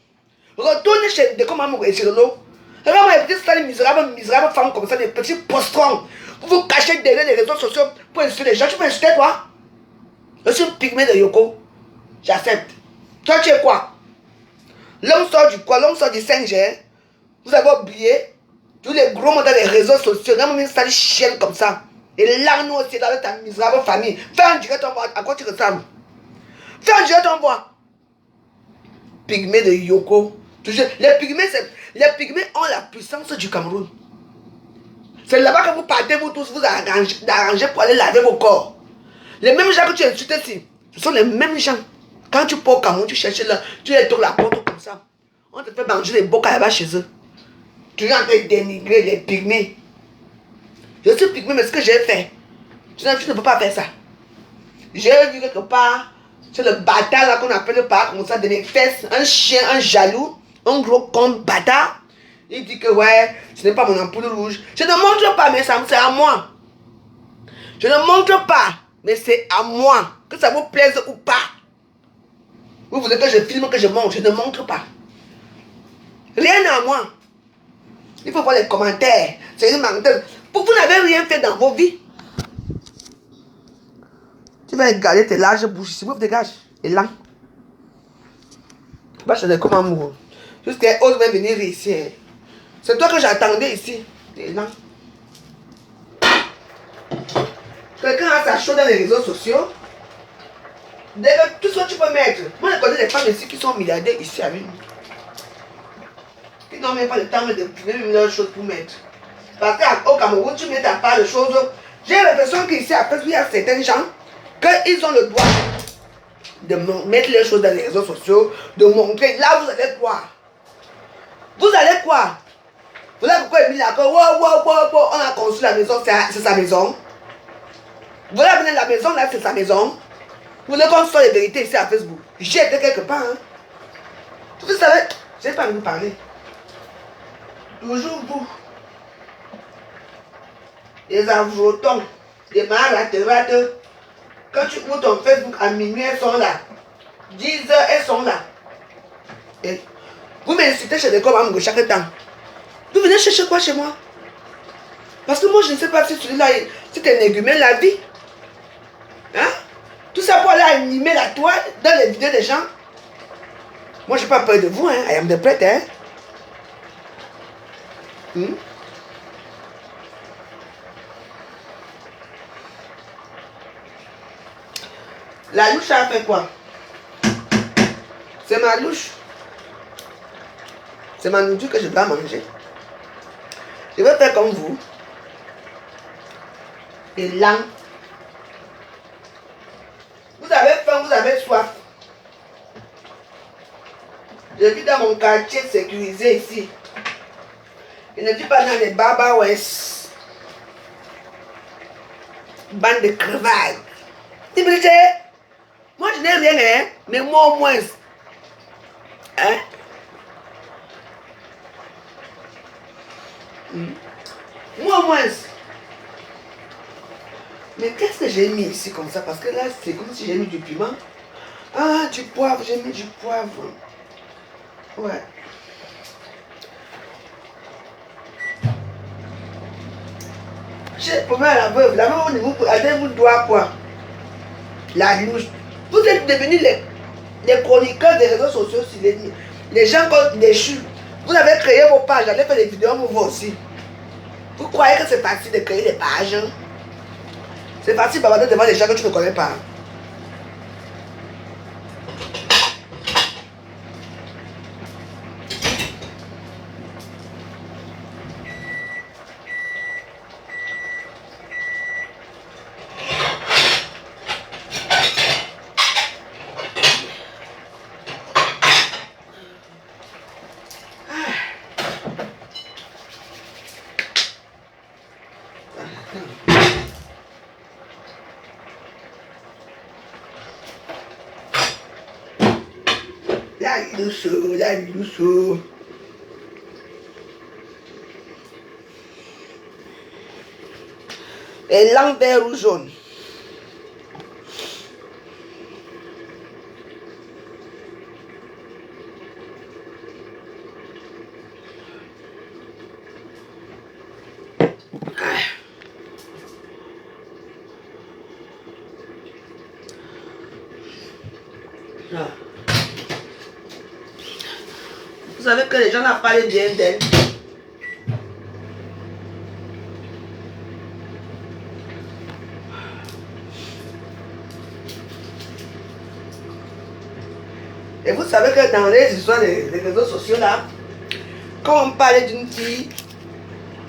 Retourne chez Dekomamour et chez Lolo. Regarde-moi les petites misérables femmes comme ça, des petits postrons. Vous vous cachez derrière les réseaux sociaux pour insulter les gens. Tu peux insulter toi? Je suis une pygmée de Yoko. J'accepte. Toi, tu es quoi? L'homme sort du quoi? L'homme sort du 5G. Vous avez oublié? Tous les gros mots dans les réseaux sociaux, même une sale chienne comme ça. Et là, nous aussi, dans ta misérable famille. Fais un direct, on voit à quoi tu ressembles. Fais un direct, on voit. Pygmée de Yoko. Les pygmées ont la puissance du Cameroun. C'est là-bas que vous partez, vous tous, vous arrangez pour aller laver vos corps. Les mêmes gens que tu insultes ici, ce sont les mêmes gens. Quand tu pars au Cameroun, tu cherches là, tu les tournes la porte comme ça. On te fait manger les bocs là-bas chez eux. Tu es en train de dénigrer les pygmées. Je suis pygmée, mais ce que j'ai fait, tu ne peux pas faire ça. J'ai vu quelque part, c'est le bâtard là qu'on appelle par comme ça, de mes fesses, un chien, un jaloux, un gros con bâtard. Il dit que ouais, ce n'est pas mon ampoule rouge. Je ne montre pas, mais c'est à moi. Je ne montre pas, mais c'est à moi. Que ça vous plaise ou pas. Vous voulez que je filme, que je montre, je ne montre pas. Rien à moi. Il faut voir les commentaires. C'est une menteuse. Vous n'avez rien fait dans vos vies. Tu vas regarder tes larges bouches ici. Vous dégage. Et là. Bah, je sais comment mourir. Jusqu'à ose même venir ici. Hein. C'est toi que j'attendais ici. Et là. Quelqu'un a sa chose dans les réseaux sociaux. Tout ce que tu peux mettre. Moi, je connais des femmes ici qui sont milliardaires ici avec nous. Ils n'ont même pas le temps de trouver une autre chose pour mettre. Parce qu'au Cameroun, tu mets ta part de choses. J'ai l'impression qu'ici, après, il y a certains gens qu'ils ont le droit de mettre les choses dans les réseaux sociaux, de montrer. Là, vous allez quoi? Vous allez quoi? Voilà pourquoi il dit là que on a construit la maison, c'est sa maison. Voilà, venez la maison, là, c'est sa maison. Vous voulez qu'on soit les vérités ici à Facebook? J'ai été quelque part. Hein. Vous savez, je n'ai pas envie de vous parler. Toujours vous. Les envoûtons, les malades, quand tu ouvres ton Facebook à minuit, elles sont là. 10 heures, elles sont là. Et vous m'incitez chez les commandes chaque temps. Vous venez chercher quoi chez moi? Parce que moi, je ne sais pas si celui-là, c'est un égumen, la vie. Hein? Tout ça pour aller animer la toile dans les vidéos des gens. Moi, je n'ai pas peur de vous, hein. I am the prêtre, hein. La louche a fait quoi? C'est ma louche. C'est ma nourriture que je dois manger. Je vais faire comme vous. Et là, vous avez faim, vous avez soif. Je vis dans mon quartier sécurisé ici. Je ne vis pas dans les Baba West. Bande de crevailles. Moi je n'ai rien, hein, mais moi au moins. Hein? Moi au moins. Mais qu'est-ce que j'ai mis ici comme ça? Parce que là, c'est comme si j'ai mis du piment. Ah, du poivre, j'ai mis du poivre. Ouais. J'ai promis à la veuve, là-bas, vous doit quoi? La louche. Vous êtes devenus les chroniqueurs des réseaux sociaux, les gens comme déchus. Vous avez créé vos pages, allez faire des vidéos, vous aussi. Vous croyez que c'est facile de créer des pages? C'est facile de bavarder devant des gens que tu ne connais pas. La douce. Et langue vert ou jaune. Vous savez que les gens n'ont pas les bien d'elle. Et vous savez que dans les histoires des réseaux sociaux là, quand on parle d'une fille,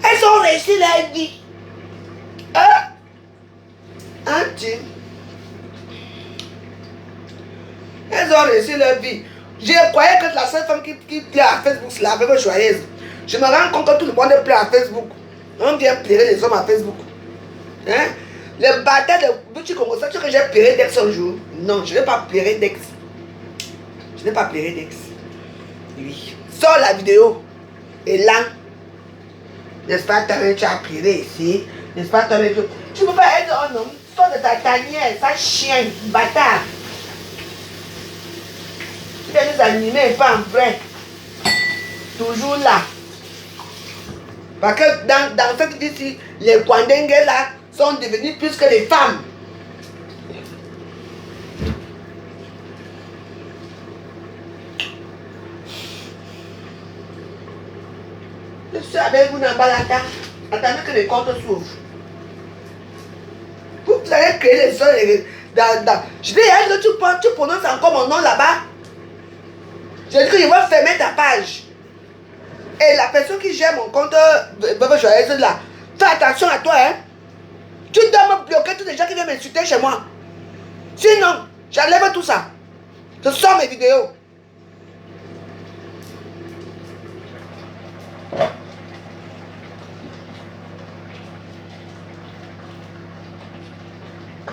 elles ont réussi leur vie. Hein? Hein, tu? Elles ont réussi leur vie. Je croyais que la seule femme qui plaît à Facebook, c'est la veuve joyeuse. Je me rends compte que tout le monde plaît à Facebook. On vient plairer les hommes à Facebook. Hein? Le bâtard de Bouti Congo, ça, tu sais que j'ai plairé d'ex un jour? Non, je ne vais pas plairer d'ex. Je n'ai pas plairé d'ex. Oui. Sors la vidéo. Et là, n'est-ce pas, tu as plairé ici. N'est-ce pas, tu peux pas être un homme. Sors de ta tanière, ça chien, bâtard. Tu viens nous animer, pas en vrai. Toujours là. Parce que dans cette vie-ci, les Kwandengue là sont devenus plus que les femmes. Je suis avec vous dans Balata. Attendez que les comptes s'ouvrent. Vous allez créer les sols. Je dis que tu prononces encore mon nom là-bas. Je dis que je vais fermer ta page. Et la personne qui gère mon compte Bébé Joyeuse là, fais attention à toi, hein. Tu dois me bloquer tous les gens qui viennent m'insulter chez moi. Sinon, j'enlève tout ça. Je sors mes vidéos.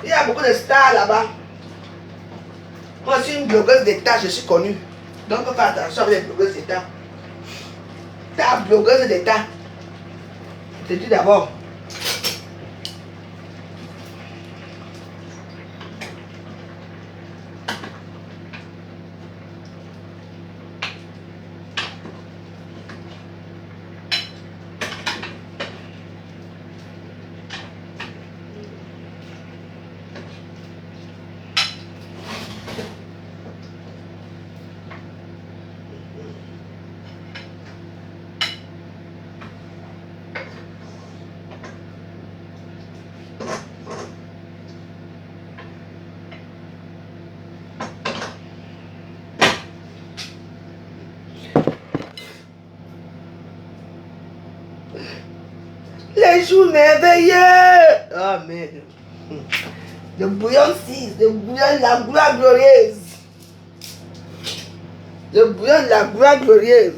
Il y a beaucoup de stars là-bas. Moi, je suis une blogueuse d'État, je suis connue. Donc, il faut faire attention avec les blogueuses d'État. Ta blogueuse d'État. Je te dis d'abord. Les jours merveilleux. Oh merde. De bouillon 6, de bouillon de la gloire glorieuse. De bouillon de la gloire glorieuse.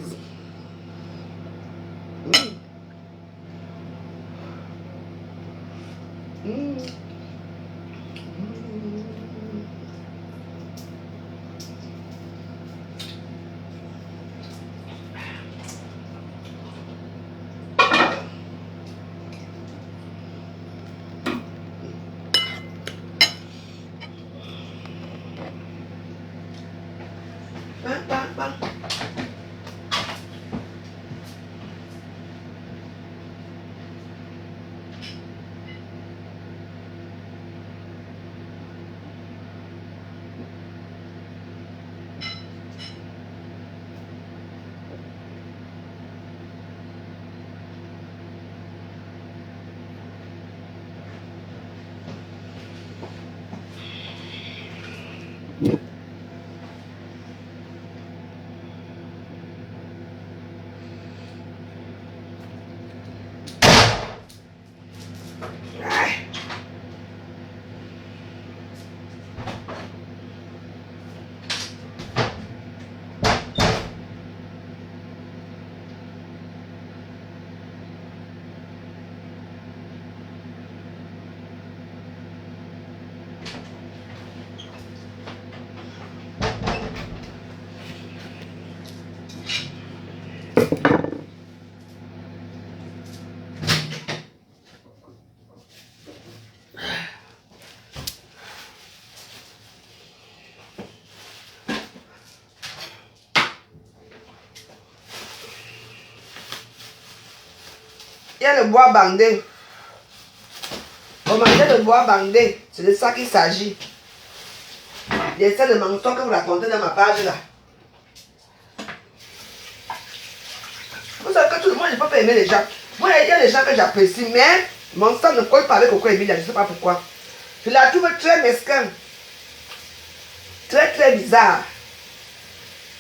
Il y a le bois bandé. Commencez le bois bandé. C'est de ça qu'il s'agit. L'essai de mensonge que vous racontez dans ma page là. Vous savez que tout le monde ne peut pas aimer les gens. Moi, il y a des gens que j'apprécie, mais mon sang ne colle pas avec Coco Emilia, je ne sais pas pourquoi. Je la trouve très mesquin. Très très bizarre.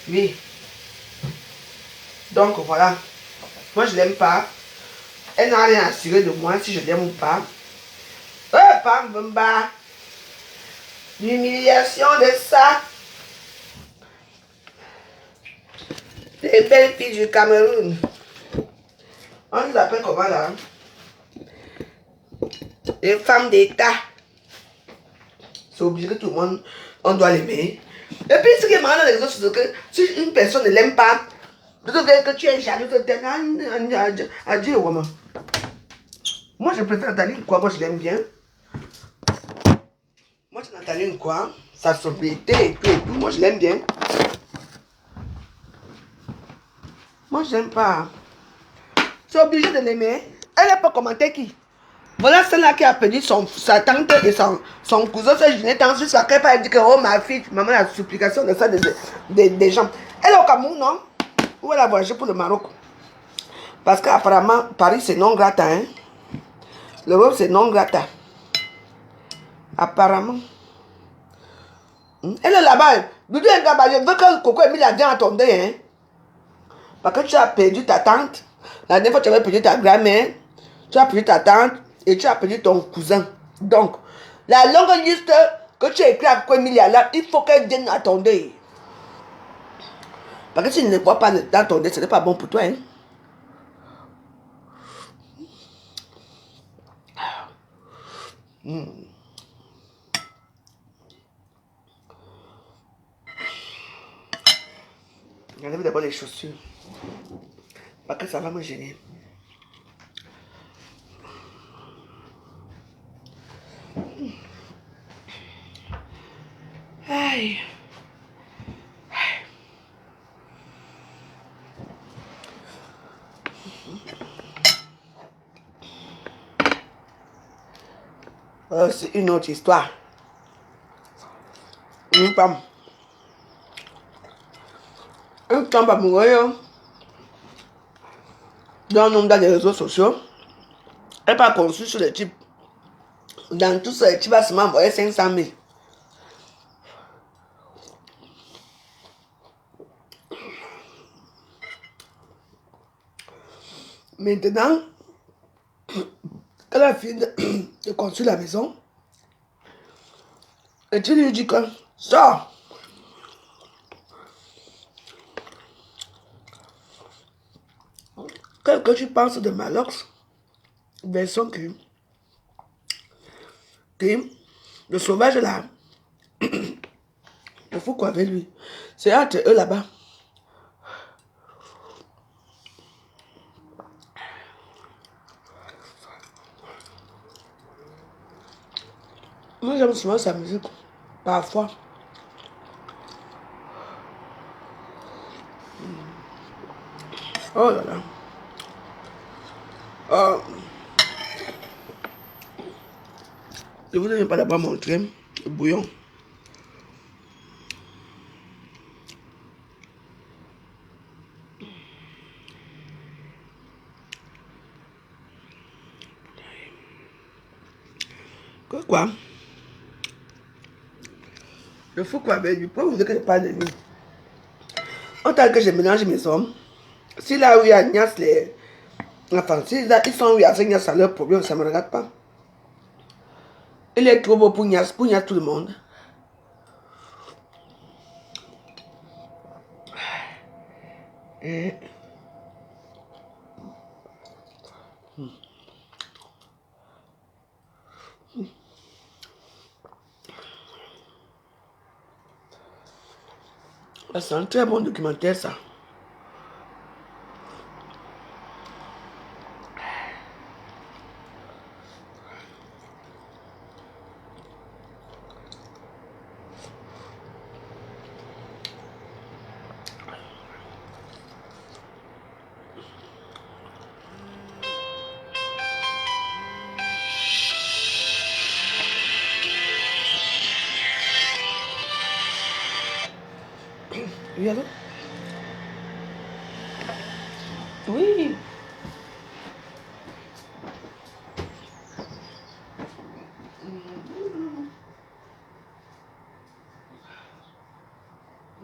Oui. Donc voilà. Moi, je ne l'aime pas. Elle n'a rien assuré de moi si je l'aime ou pas. Pam, bamba. L'humiliation de ça. Les belles filles du Cameroun. On les appelle comment là? Les femmes d'État. C'est obligé que tout le monde, on doit l'aimer. Et puis ce qui est marrant dans les autres, c'est que si une personne ne l'aime pas, tu veux que tu es jaloux, adieu, woman. Moi, je préfère Nathalie quoi, moi je l'aime bien. Moi, c'est Nathalie quoi, sa sobriété et tout, moi je l'aime bien. Moi, je l'aime pas. C'est obligé de l'aimer. Elle n'a pas commenté qui. Voilà celle-là qui a perdu sa tante et son cousin, sa jeunette, ensuite sa crêpe a dit que, oh ma fille, maman, la supplication de ça des gens. Elle est au Cameroun, non? Où elle a voyagé pour le Maroc? Parce qu'apparemment, Paris, c'est non grata, hein? L'Europe, c'est non grata. Apparemment. Elle est là-bas. Je veux que Coco Emilia vienne à ton deuil, hein? Parce que tu as perdu ta tante. La dernière fois, tu avais perdu ta grand-mère. Tu as perdu ta tante. Et tu as perdu ton cousin. Donc, la longue liste que tu as écrite à Coco Emilia, là, il faut qu'elle vienne à ton deuil. Parce que si tu ne vois pas dans ton nez, ce n'est pas bon pour toi. Hein? J'enlève d'abord les chaussures. Parce que ça va me gêner. Aïe. C'est une autre histoire. Une femme amoureux d'un homme dans les réseaux sociaux. Elle n'a pas conçu sur le type. Dans tout ça, tu vas seulement envoyer 500 000. Maintenant, elle a fini de construire la maison. Et tu lui dis que sors. Qu'est-ce que tu penses de Malox? Version que le sauvage là, il faut quoi avec lui? C'est entre eux là-bas. Moi j'aime souvent sa musique. Parfois. Oh là là. Oh. Je vous ai pas d'abord montré le bouillon. Quoi? Je fous quoi avec lui? Pourquoi vous voulez que je parle de lui? Autant que je mélange mes hommes, si là où il y a Nias, les... Enfin, si là, ils sont où il y a Nias à leur problème, ça ne me regarde pas. Il est trop beau pour Nias tout le monde. Et... C'est un très bon documentaire, ça. Oui, allô? Oui.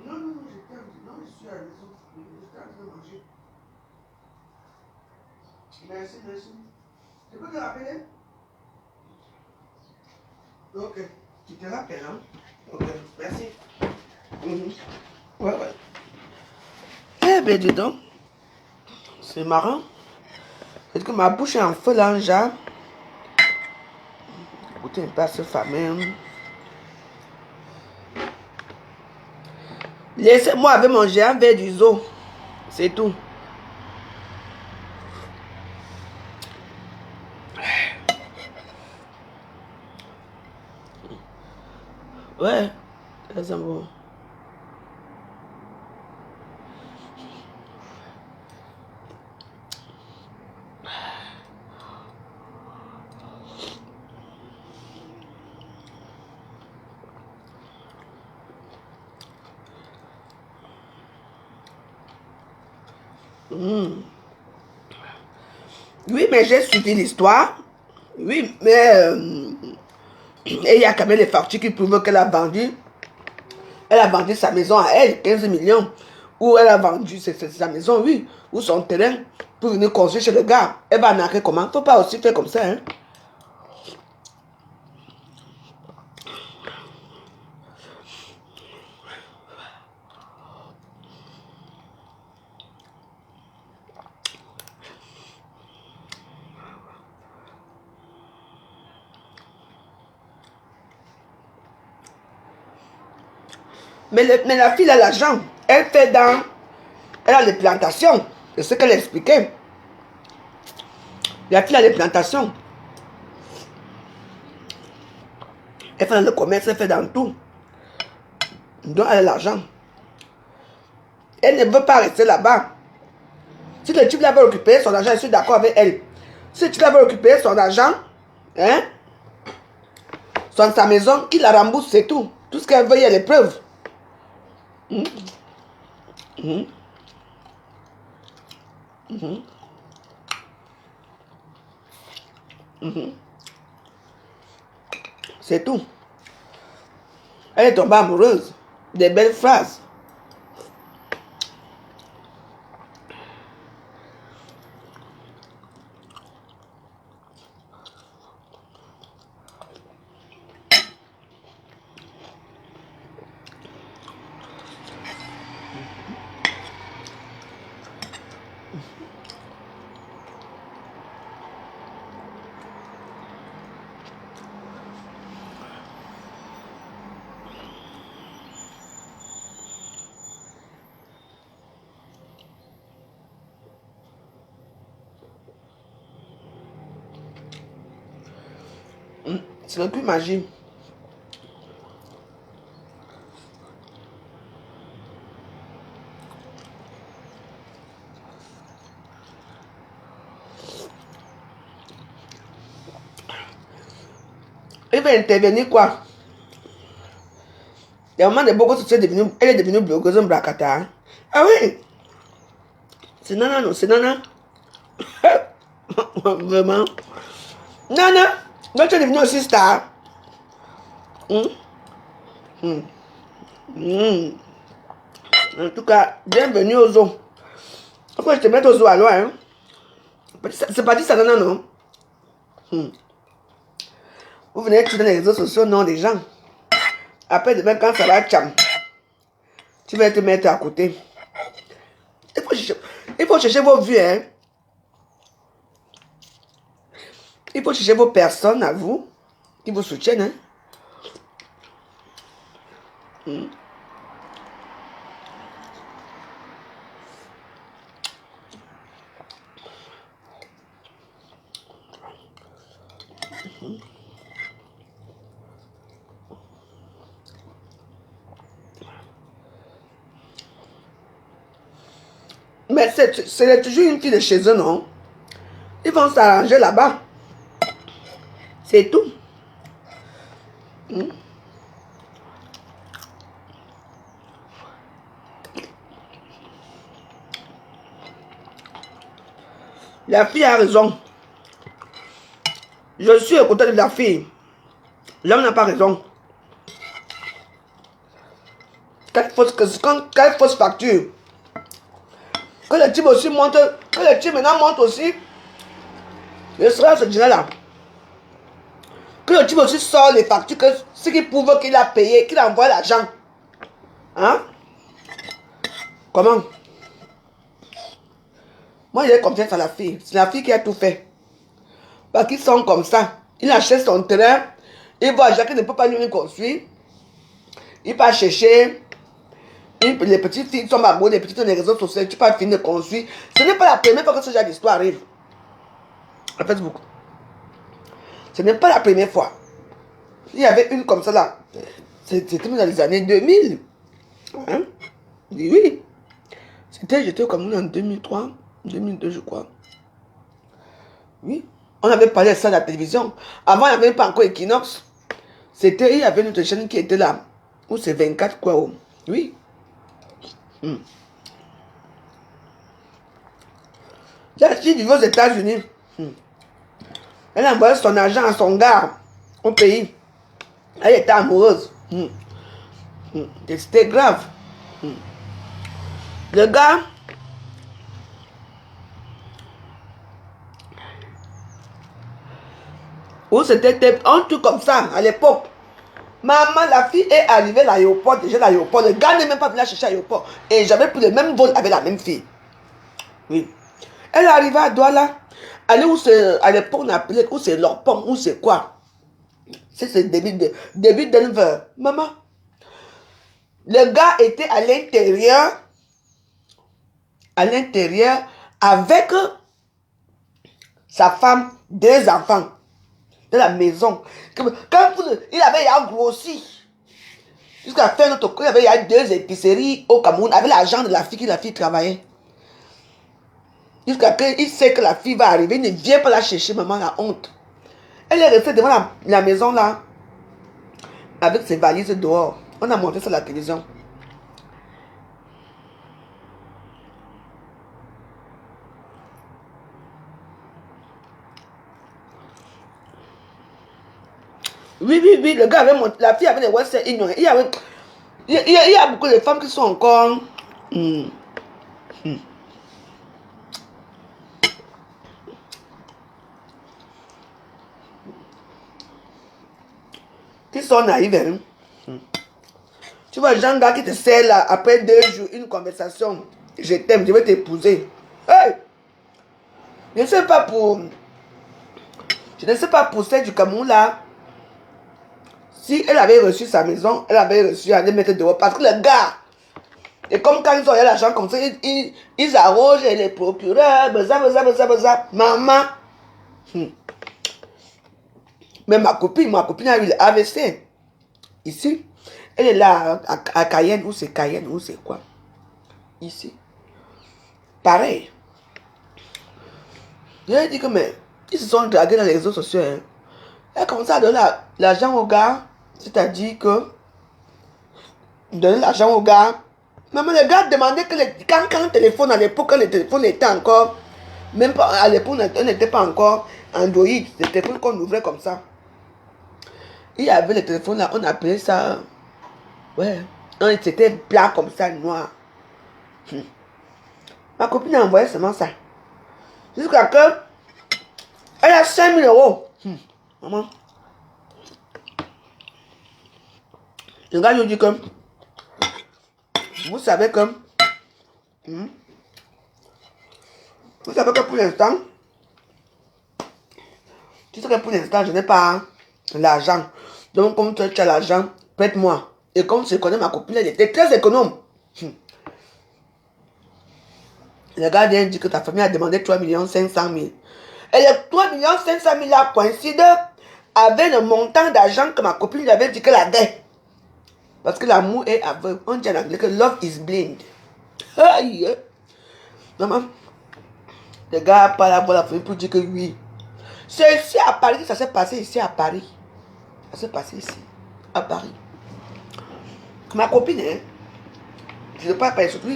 Non, je suis à la maison. Je suis en train de manger. Merci, merci. Tu peux te rappeler? Ok. Tu te rappelles, hein? Ok, merci. Ouais, ouais. Eh ben, dis donc. C'est marrant. C'est que ma bouche est en feu là, genre. Écoutez, pas ce fameux. Laissez-moi avec manger un verre du zoo. C'est tout. Ouais, c'est bon. Oui, mais j'ai suivi l'histoire. Oui, mais et il y a quand même les factures qui prouvent qu'elle a vendu. Elle a vendu sa maison à elle, 15 millions. Ou elle a vendu sa maison, oui. Ou son terrain pour venir construire chez le gars. Elle va narrer comment? Il ne faut pas aussi faire comme ça, hein. Mais la fille a l'argent. Elle fait dans... Elle a les plantations. C'est ce qu'elle expliquait. La fille a les plantations. Elle fait dans le commerce, elle fait dans tout. Donc elle a l'argent. Elle ne veut pas rester là-bas. Si le type là veut récupérer son argent, je suis d'accord avec elle. Si le type là veut récupérer son argent, hein, sa maison, qu'il la rembourse, c'est tout. Tout ce qu'elle veut, il y a les preuves. C'est tout. Elle est tombée amoureuse. Des belles phrases. C'est le plus magique. Il va intervenir quoi? Il y a un moment de beaucoup elle est devenue blogueuse en Bracata. Hein? Ah oui! C'est Nana, non, c'est Nana. Vraiment. Nana, donc tu es devenue aussi star. En tout cas, bienvenue aux eaux. Pourquoi je te mets aux eaux à loin? Hein? C'est pas dit ça, Nana, non? Vous venez écouter dans les réseaux sociaux, non, des gens. Après, demain, quand ça va, tcham, tu vas te mettre à côté. Il faut chercher vos vues, hein. Il faut chercher vos personnes à vous, qui vous soutiennent, hein. Mais c'est toujours une fille de chez eux, non? Ils vont s'arranger là-bas. C'est tout. La fille a raison. Je suis à côté de la fille. L'homme n'a pas raison. Quelle fausse facture. Que le type aussi monte, que le type maintenant monte aussi. Je serai à ce dîner-là. Que le type aussi sort les factures, que ce qui prouve qu'il a payé, qu'il a envoyé l'argent. Hein? Comment? Moi, j'ai confiance à la fille. C'est la fille qui a tout fait. Parce qu'ils sont comme ça. Il achète son terrain. Il voit Jacques ne peut pas lui construire. Il va chercher. Les petites filles sont amoureuses, les petites filles dans les réseaux sociaux. Tu peux finir de construire. Ce n'est pas la première fois que ce genre d'histoire arrive. À Facebook. Ce n'est pas la première fois. Il y avait une comme ça là. C'était dans les années 2000. Hein? Oui. J'étais comme en 2003, 2002 je crois. Oui. On avait parlé de ça à la télévision. Avant, il n'y avait pas encore Equinox. Il y avait une autre chaîne qui était là. Où c'est 24 quoi. Oh. Oui. La fille vivait aux États-Unis. Elle a envoyé son argent à son gars au pays. Elle était amoureuse. C'était grave. Le gars, où c'était un truc comme ça à l'époque. Maman, la fille est arrivée à l'aéroport, déjà l'aéroport. Le gars n'est même pas venu la chercher à l'aéroport. Et j'avais pris le même vol avec la même fille. Oui. Elle est arrivée à Douala. Allez où c'est, à l'époque on appelait, où c'est leur pomme, où c'est quoi. C'est début Denver. Maman, Le gars était à l'intérieur avec sa femme, 2 enfants dans la maison. Il avait grossi. Jusqu'à faire notre coup, il y avait 2 épiceries au Cameroun avec l'argent de la fille travaillait. Jusqu'à ce qu'il sait que la fille va arriver, il ne vient pas la chercher, maman, la honte. Elle est restée devant la maison là, avec ses valises dehors. On a montré ça à la télévision. Oui, le gars avait monté, la fille avait des WhatsApp ignorés. Il y a beaucoup de femmes qui sont encore... qui sont naïves. Hein? Tu vois, Jean gars qui te sert là, après 2 jours, une conversation. Je t'aime, je vais t'épouser. Hey! Je ne sais pas pour celle du Cameroun là. Si elle avait reçu sa maison, elle avait reçu à les mettre dehors. Parce que le gars, et comme quand ils ont l'argent comme ça, ils arrogent les procureurs, beza. Maman. Mais ma copine a eu l'AVC. Ici. Elle est là à Cayenne, ou c'est Cayenne, ou c'est quoi. Ici. Pareil. Je lui ai dit que, mais, ils se sont dragués dans les réseaux sociaux. Hein. Elle commence à donner l'argent au gars. C'est-à-dire que, donner l'argent au gars. Maman, le gars demandait que quand le téléphone, à l'époque, le téléphone était encore, même pas, à l'époque, on n'était pas encore Android. Le téléphone qu'on ouvrait comme ça. Il y avait le téléphone là, on appelait ça, ouais, c'était blanc comme ça, noir. Ma copine a envoyé seulement ça. Jusqu'à que, elle a 5 000 euros. Maman. Le gars lui dit que, vous savez que pour l'instant, je n'ai pas l'argent. Donc, comme tu as l'argent, prête-moi. Et comme je connais ma copine, elle était très économe. Le gars vient dire que ta famille a demandé 3 500 000. Et les 3 500 000 là coïncident avec le montant d'argent que ma copine lui avait dit qu'elle avait. Parce que l'amour est aveugle. On dit en anglais que love is blind. Aïe. Maman, le gars parle à la famille pour dire que oui. C'est ici à Paris, ça s'est passé ici à Paris. Ça s'est passé ici, à Paris. Ma copine, hein, je ne parle pas surtout.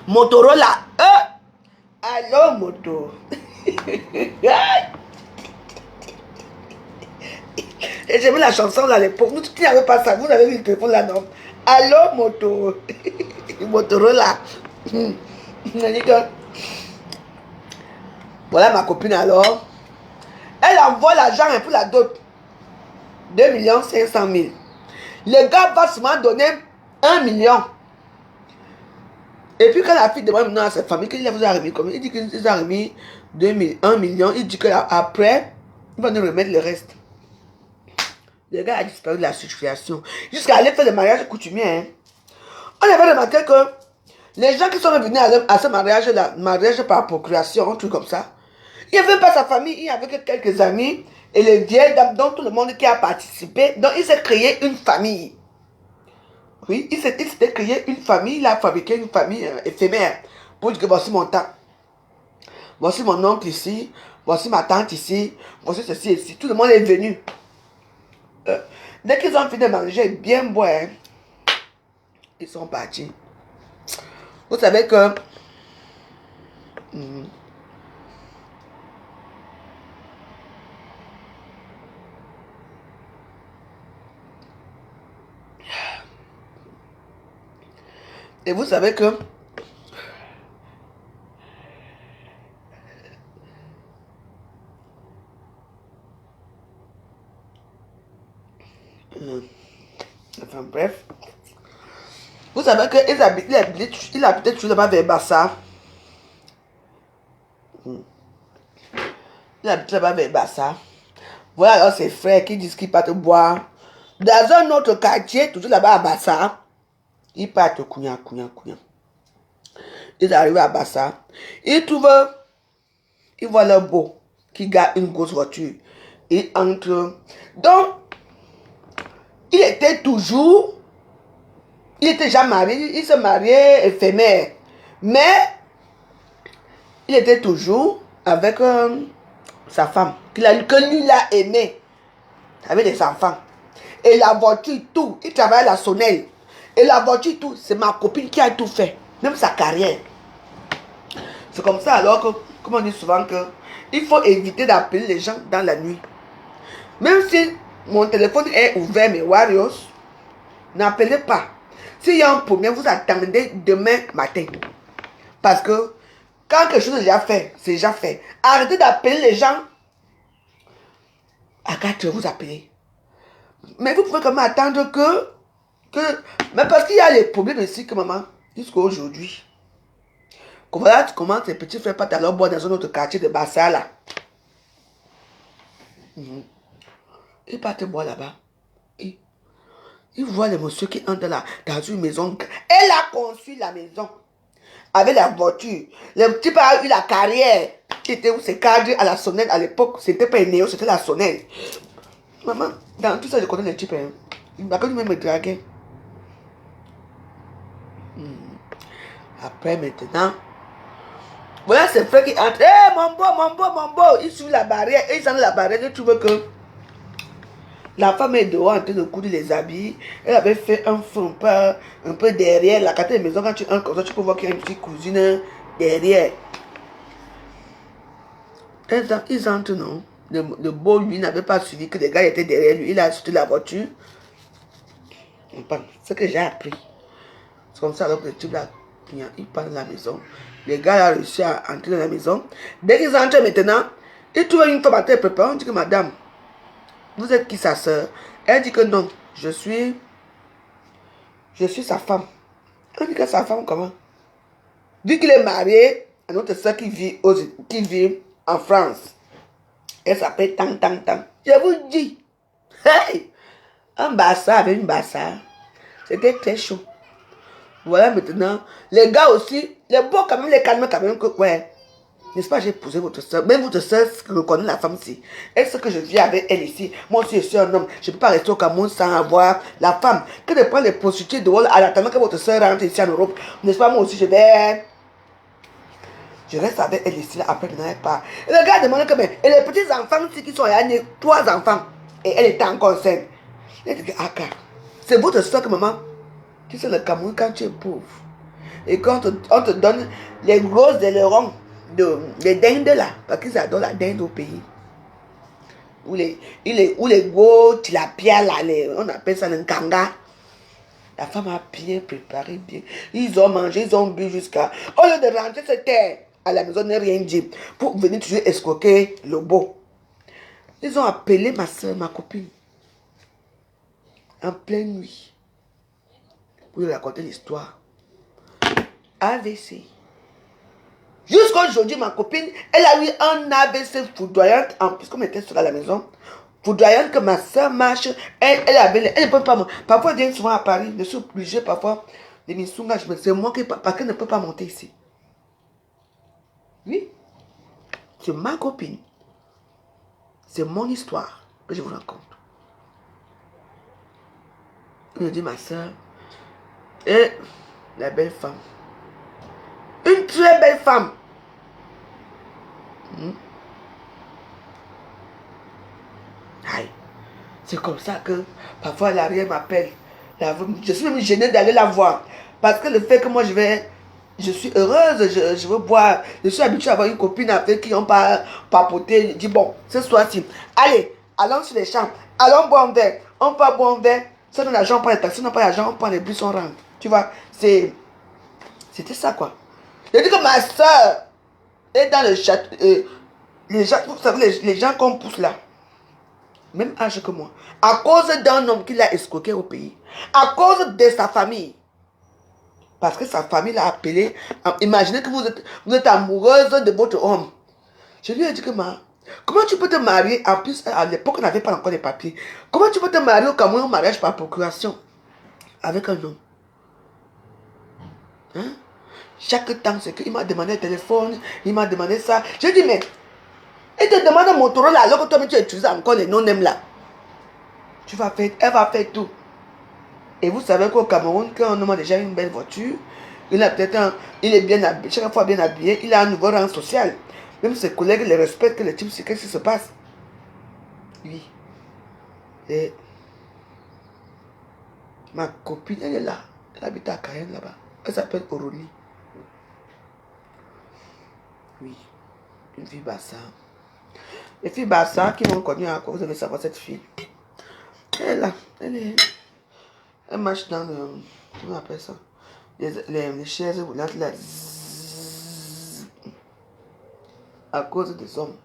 Motorola. Allô, moto. Et j'aimais la chanson là à l'époque. Vous qui n'avez pas ça, vous avez vu le téléphone là, non? Allô, moto. Motorola. Voilà ma copine alors. Elle envoie l'argent pour la dot. 2 500 000. Le gars va seulement donner 1 million. Et puis quand la fille demande maintenant à sa famille qu'il vous a remis combien, il dit qu'il a remis 1 million. Il dit qu'après, il va nous remettre le reste. Le gars a disparu de la situation. Jusqu'à aller faire le mariage coutumier. Hein. On avait remarqué que les gens qui sont revenus à ce mariage-là, mariage par procuration, un truc comme ça, il n'y avait pas sa famille, il y avait que quelques amis et les vieilles dames, dont tout le monde qui a participé. Donc il s'est créé une famille. Oui, il s'était créé une famille, il a fabriqué une famille éphémère pour dire que voici mon temps. Voici mon oncle ici, voici ma tante ici, voici ceci ici. Tout le monde est venu. Dès qu'ils ont fini de manger, bien boire, ils sont partis. Vous savez que et vous savez que enfin bref, vous savez que il habitait toujours là-bas vers Bassa. Il habite là-bas vers Bassa. Voilà alors ses frères qui disent qu'ils partent boire dans un autre quartier, toujours là-bas à Bassa. Ils partent Kounia. Ils arrivent à Bassa. Ils voient leur beau qui garde une grosse voiture. Ils entrent. Donc, il était déjà marié. Il se mariait éphémère. Mais, il était toujours avec sa femme. Que lui l'a aimé. Avec des enfants. Et la voiture, tout. Il travaille à la Sonnelle. Et la voiture, tout. C'est ma copine qui a tout fait. Même sa carrière. C'est comme ça alors que, comme on dit souvent que il faut éviter d'appeler les gens dans la nuit. Même si mon téléphone est ouvert, mes warriors, n'appelez pas. S'il y a un problème, vous attendez demain matin. Parce que quand quelque chose est déjà fait, c'est déjà fait. Arrêtez d'appeler les gens. À 4 heures, vous appelez. Mais vous pouvez quand même attendre mais parce qu'il y a les problèmes ici que maman, jusqu'à aujourd'hui. Voilà, tu commences tes petits frères pas alors boire dans un autre quartier de Bassa là. Ils partent boire là-bas. Ils voient les messieurs qui entrent là dans une maison. Elle a construit la maison avec la voiture. Le type a eu la carrière. Qui était où c'est cadre à la Sonnelle à l'époque. C'était pas un néo, c'était la Sonnelle. Maman, dans tout ça, je connais les types. Il m'a connu même me draguer. Après, maintenant, voilà ces frères qui entrent. Hé, mon beau. Ils suivent la barrière. Et ils sont dans la barrière. Et tu veux que la femme est dehors en train de coudre les habits. Elle avait fait un fond un peu derrière. La carte de maison, quand tu entres comme ça, tu peux voir qu'il y a une petite cousine derrière. Ils entrent, non. Le beau, lui, n'avait pas suivi que les gars étaient derrière lui. Il a acheté la voiture. C'est ce que j'ai appris. C'est comme ça alors que le type là, il part de la maison. Les gars ont réussi à entrer dans la maison. Dès qu'ils entrent maintenant, ils trouvent une femme à tête préparée. On dit que madame, vous êtes qui sa soeur? Elle dit que non, je suis sa femme. Elle dit que sa femme comment? Vu qu'il est marié à notre soeur qui vit en France. Elle s'appelle Tang. Je vous dis, hey, un Bassa avec une Bassa, c'était très chaud. Voilà maintenant, les gars aussi, les beaux quand même, les calmes quand même, que ouais. N'est-ce pas, j'ai épousé votre soeur. Même votre soeur reconnaît la femme ici. Est-ce que je vis avec elle ici? Moi aussi, je suis un homme. Je ne peux pas rester au Cameroun sans avoir la femme. Que de prendre les prostituées de Wall en attendant que votre soeur rentre ici en Europe. N'est-ce pas, moi aussi, je reste avec elle ici, là, après, je n'avais pas. Et le gars demande que, mais, et les petits enfants aussi qui sont nés, 3 enfants. Et elle était encore enceinte. Elle dit, ah, c'est votre soeur que maman. Tu sais, le Cameroun, quand tu es pauvre, et quand on te donne les grosses ailerons, les dindes là, parce qu'ils adorent la dinde au pays. Ou les gros tilapia là, on appelle ça le kanga. La femme a bien préparé, bien. Ils ont mangé, ils ont bu jusqu'à. Au lieu de rentrer cette terre à la maison, ne rien dire, pour venir toujours escroquer le beau. Ils ont appelé ma soeur, ma copine, en pleine nuit, pour lui raconter l'histoire. AVC. Jusqu'aujourd'hui, ma copine, elle a eu un AVC foudroyant, en plus, comme elle était seule à la maison, foudroyant que ma soeur marche, elle ne peut pas, parfois elle vient souvent à Paris, je suis obligée parfois de m'insunga, c'est moi qui, parce qu'elle ne peut pas monter ici. Oui, c'est ma copine, c'est mon histoire que je vous raconte. Je dis ma soeur, et la belle femme, une très belle femme. Aïe. C'est comme ça que parfois l'arrière m'appelle. Je suis même gênée d'aller la voir. Parce que le fait que moi je suis heureuse, je veux boire. Je suis habituée à avoir une copine avec qui on pas papoter. Je dis bon, ce soir-ci, allez, allons sur les champs, allons boire un verre. On peut boire un verre. Si on a l'argent, on prend les taxis, on n'a pas l'argent, on prend les bus, on rentre. Tu vois, c'était ça quoi. Je dis que ma soeur est dans le château. Les gens, vous savez, les gens qu'on pousse là, même âge que moi, à cause d'un homme qui l'a escroqué au pays, à cause de sa famille. Parce que sa famille l'a appelé. Imaginez que vous êtes amoureuse de votre homme. Je lui ai dit que comment tu peux te marier? En plus, à l'époque, on n'avait pas encore les papiers. Comment tu peux te marier au Cameroun en mariage par procuration avec un homme? Chaque temps, c'est qu'il m'a demandé le téléphone, il m'a demandé ça. Je dis, mais il te demande un Motorola alors que toi, tu utilises encore les non-name là. Elle va faire tout. Et vous savez qu'au Cameroun, quand on a déjà une belle voiture, il est bien habillé, chaque fois bien habillé, il a un nouveau rang social. Même ses collègues les respectent, que le type, c'est qu'est-ce qui se passe? Oui. Et ma copine, elle est là. Elle habite à Cayenne là-bas. Elle s'appelle Aurélie. Oui. Une fille Bassa. Les filles Bassa qui m'ont connu encore, vous devez savoir cette fille. Elle est là. Elle marche dans le. Comment on appelle ça? Les chaises roulantes là. À cause des hommes.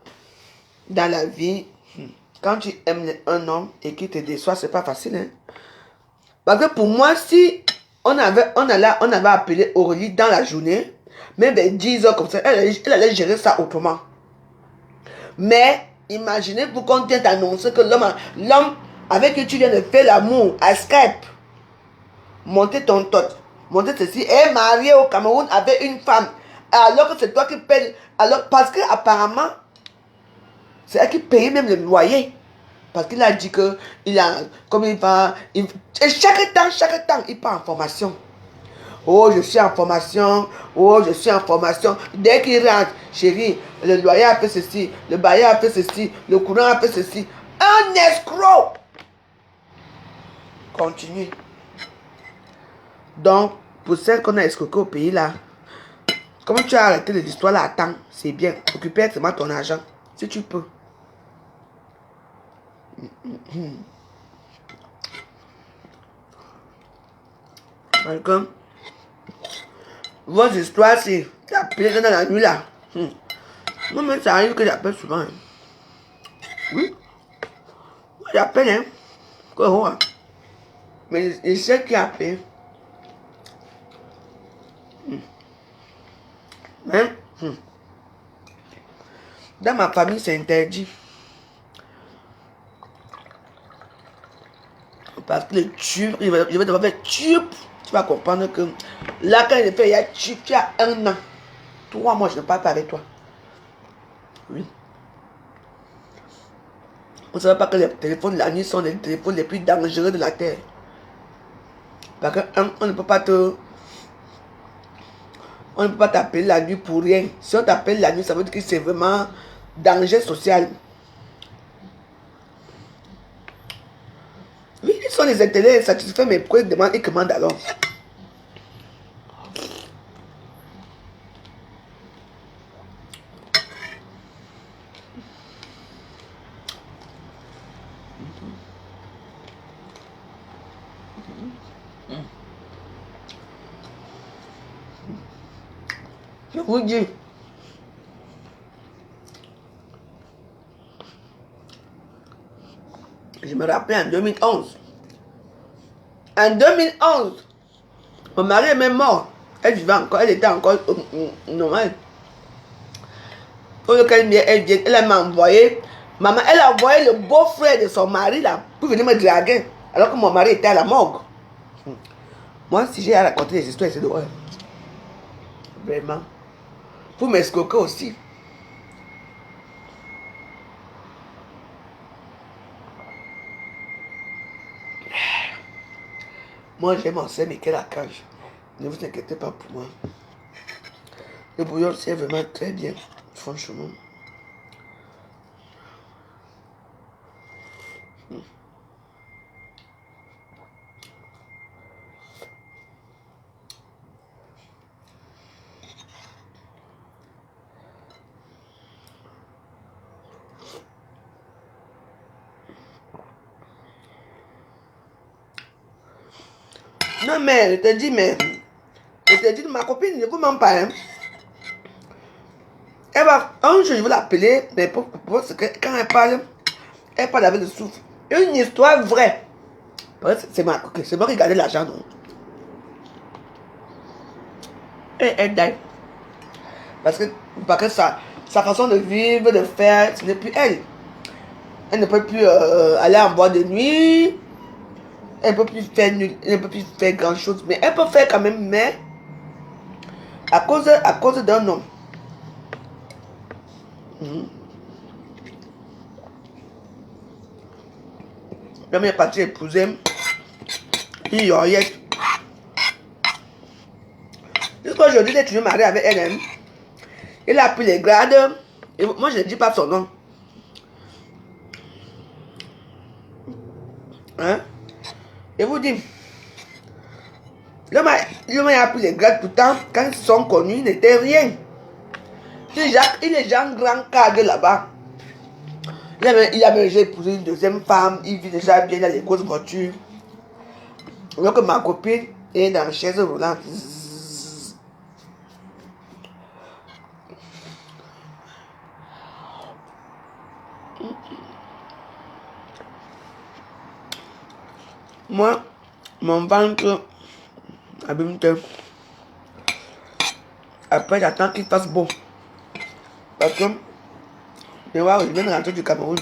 Dans la vie, quand tu aimes un homme et qu'il te déçoit, c'est pas facile. Hein? Parce que pour moi, si on avait appelé Aurélie dans la journée, même 10 heures comme ça, elle allait gérer ça autrement. Mais imaginez-vous qu'on vient d'annoncer que l'homme avec qui tu viens de faire l'amour à Skype, monter ton tot, monter ceci, est marié au Cameroun avec une femme, alors que c'est toi qui payes. Alors, parce que apparemment, c'est elle qui paye même le loyer. Parce qu'il a dit que comme il va, et chaque temps, il part en formation. Oh, je suis en formation. Oh, je suis en formation. Dès qu'il rentre, chérie, le loyer a fait ceci, le bailleur a fait ceci, le courant a fait ceci. Un escroc. Continue. Donc, pour celles qu'on a escroqué au pays là, comment tu as arrêté les histoires là à temps, c'est bien. Occuper seulement ton argent, si tu peux. Quelqu'un, vos histoires, c'est appelé dans la nuit là. Moi, même ça arrive que j'appelle souvent. Hein. Oui. Moi, j'appelle, hein. Quoi, mais je sais qui appelle. Mais, dans ma famille, c'est interdit. Parce que le tube, je vais devoir faire tube. Tu vas comprendre que là, quand il fait, il y a tube, tu as 1 an. 3 mois, je ne parle pas avec toi. Oui. On ne savait pas que les téléphones de la nuit sont les téléphones les plus dangereux de la terre. Parce qu'on ne peut pas on ne peut pas t'appeler la nuit pour rien. Si on t'appelle la nuit, ça veut dire que c'est vraiment danger social. Oui, ils sont les intérêts satisfaits, mais pourquoi ils demandent et commandent alors? Je vous dis. Je me rappelle en 2011. En 2011, mon mari est même mort. Elle vivait encore, elle était encore normale. Au lieu qu'elle vienne, elle m'a envoyé. Maman, elle a envoyé le beau-frère de son mari là pour venir me draguer. Alors que mon mari était à la morgue. Moi, si j'ai à raconter des histoires, c'est drôle. Vraiment. Pour m'escroquer aussi. Moi, j'ai mon sel Michael à cage. Ne vous inquiétez pas pour moi. Le bouillon, c'est vraiment très bien. Franchement. Non, mais je te dis, ma copine, ne vous ment pas. Hein. Elle va, un jour, je vais l'appeler, mais parce que quand elle parle avec le souffle. Une histoire vraie. C'est moi qui gardais l'argent, non? Et elle d'aille. Parce que sa façon de vivre, de faire, ce n'est plus elle. Elle ne peut plus aller en boîte de nuit. Elle ne peut plus faire grand chose. Mais elle peut faire quand même, mais À cause d'un homme. L'homme est parti épouser une yoyette. Jusqu'aujourd'hui, il est toujours marié avec elle. Il a pris les grades. Et moi, je ne dis pas son nom. Hein? Et vous dites, l'homme a pris les grades, pourtant, quand ils sont connus, il n'était rien. Il est déjà un grand cadre là-bas. Il a déjà épousé une deuxième femme, il vit déjà bien dans les grosses voitures. Donc ma copine est dans la chaise roulante. Moi, mon ventre abîme. Après, j'attends qu'il fasse beau. Parce que, je viens de rentrer du Cameroun.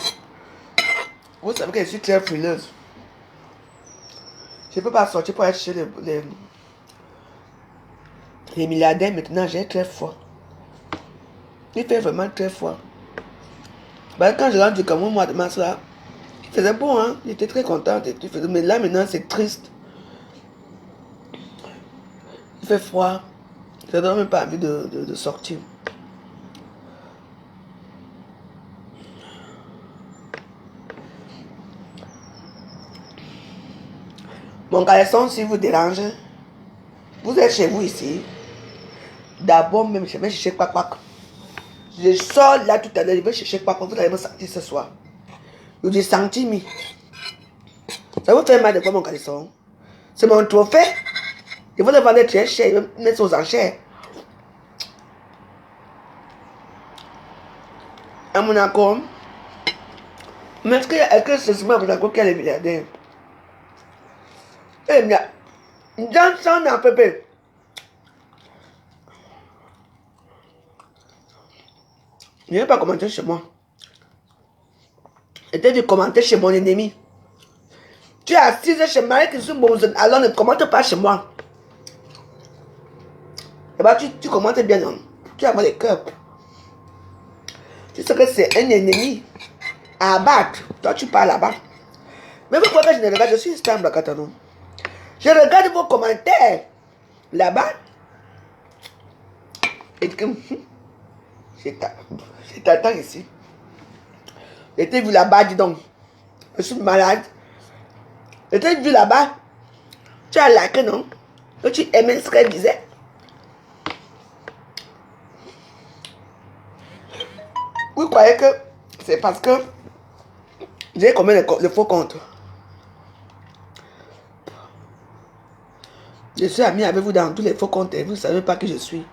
Vous savez que je suis très frileuse. Je ne peux pas sortir pour être chez les milliardaires. Maintenant, j'ai très froid. Il fait vraiment très froid. Bah, quand je rentre du Cameroun, moi, de mars là, il faisait bon, hein. J'étais très contente. Mais là, maintenant, c'est triste. Il fait froid. Je n'ai même pas envie de sortir. Mon garçon, si vous dérange, vous êtes chez vous ici. D'abord, même, je vais chercher Kwak. Je sors là tout à l'heure, je vais chercher Kwak. Vous allez me sentir ce soir. Je dis senti. Ça vous fait mal de voir mon garçon. C'est mon trophée. Je vais le vendre très cher, je vais mettre aux enchères. À Monaco, mais est-ce que c'est seulement à Monaco qu'il y a les milliardaires? Eh bien, dans son APP. Je ne vais pas commenter chez moi. Je t'ai dit commenter chez mon ennemi. Tu es assise chez Marie qui Bouzon, alors ne commente pas chez moi. Et bah tu commentes bien, non? Tu as le cœur. Tu sais que c'est un ennemi à abattre. Toi, tu parles là-bas. Mais vous croyez que je ne regarde, je suis stable à Catano. Je regarde vos commentaires là-bas. Et que je t'attends ici. Je t'ai vu là-bas, dis donc. Je suis malade. Je t'ai vu là-bas. Tu as liké, non? Tu aimais ce qu'elle disait. Vous croyez que c'est parce que j'ai commis le faux compte. Je suis ami avec vous dans tous les faux comptes et vous ne savez pas qui je suis.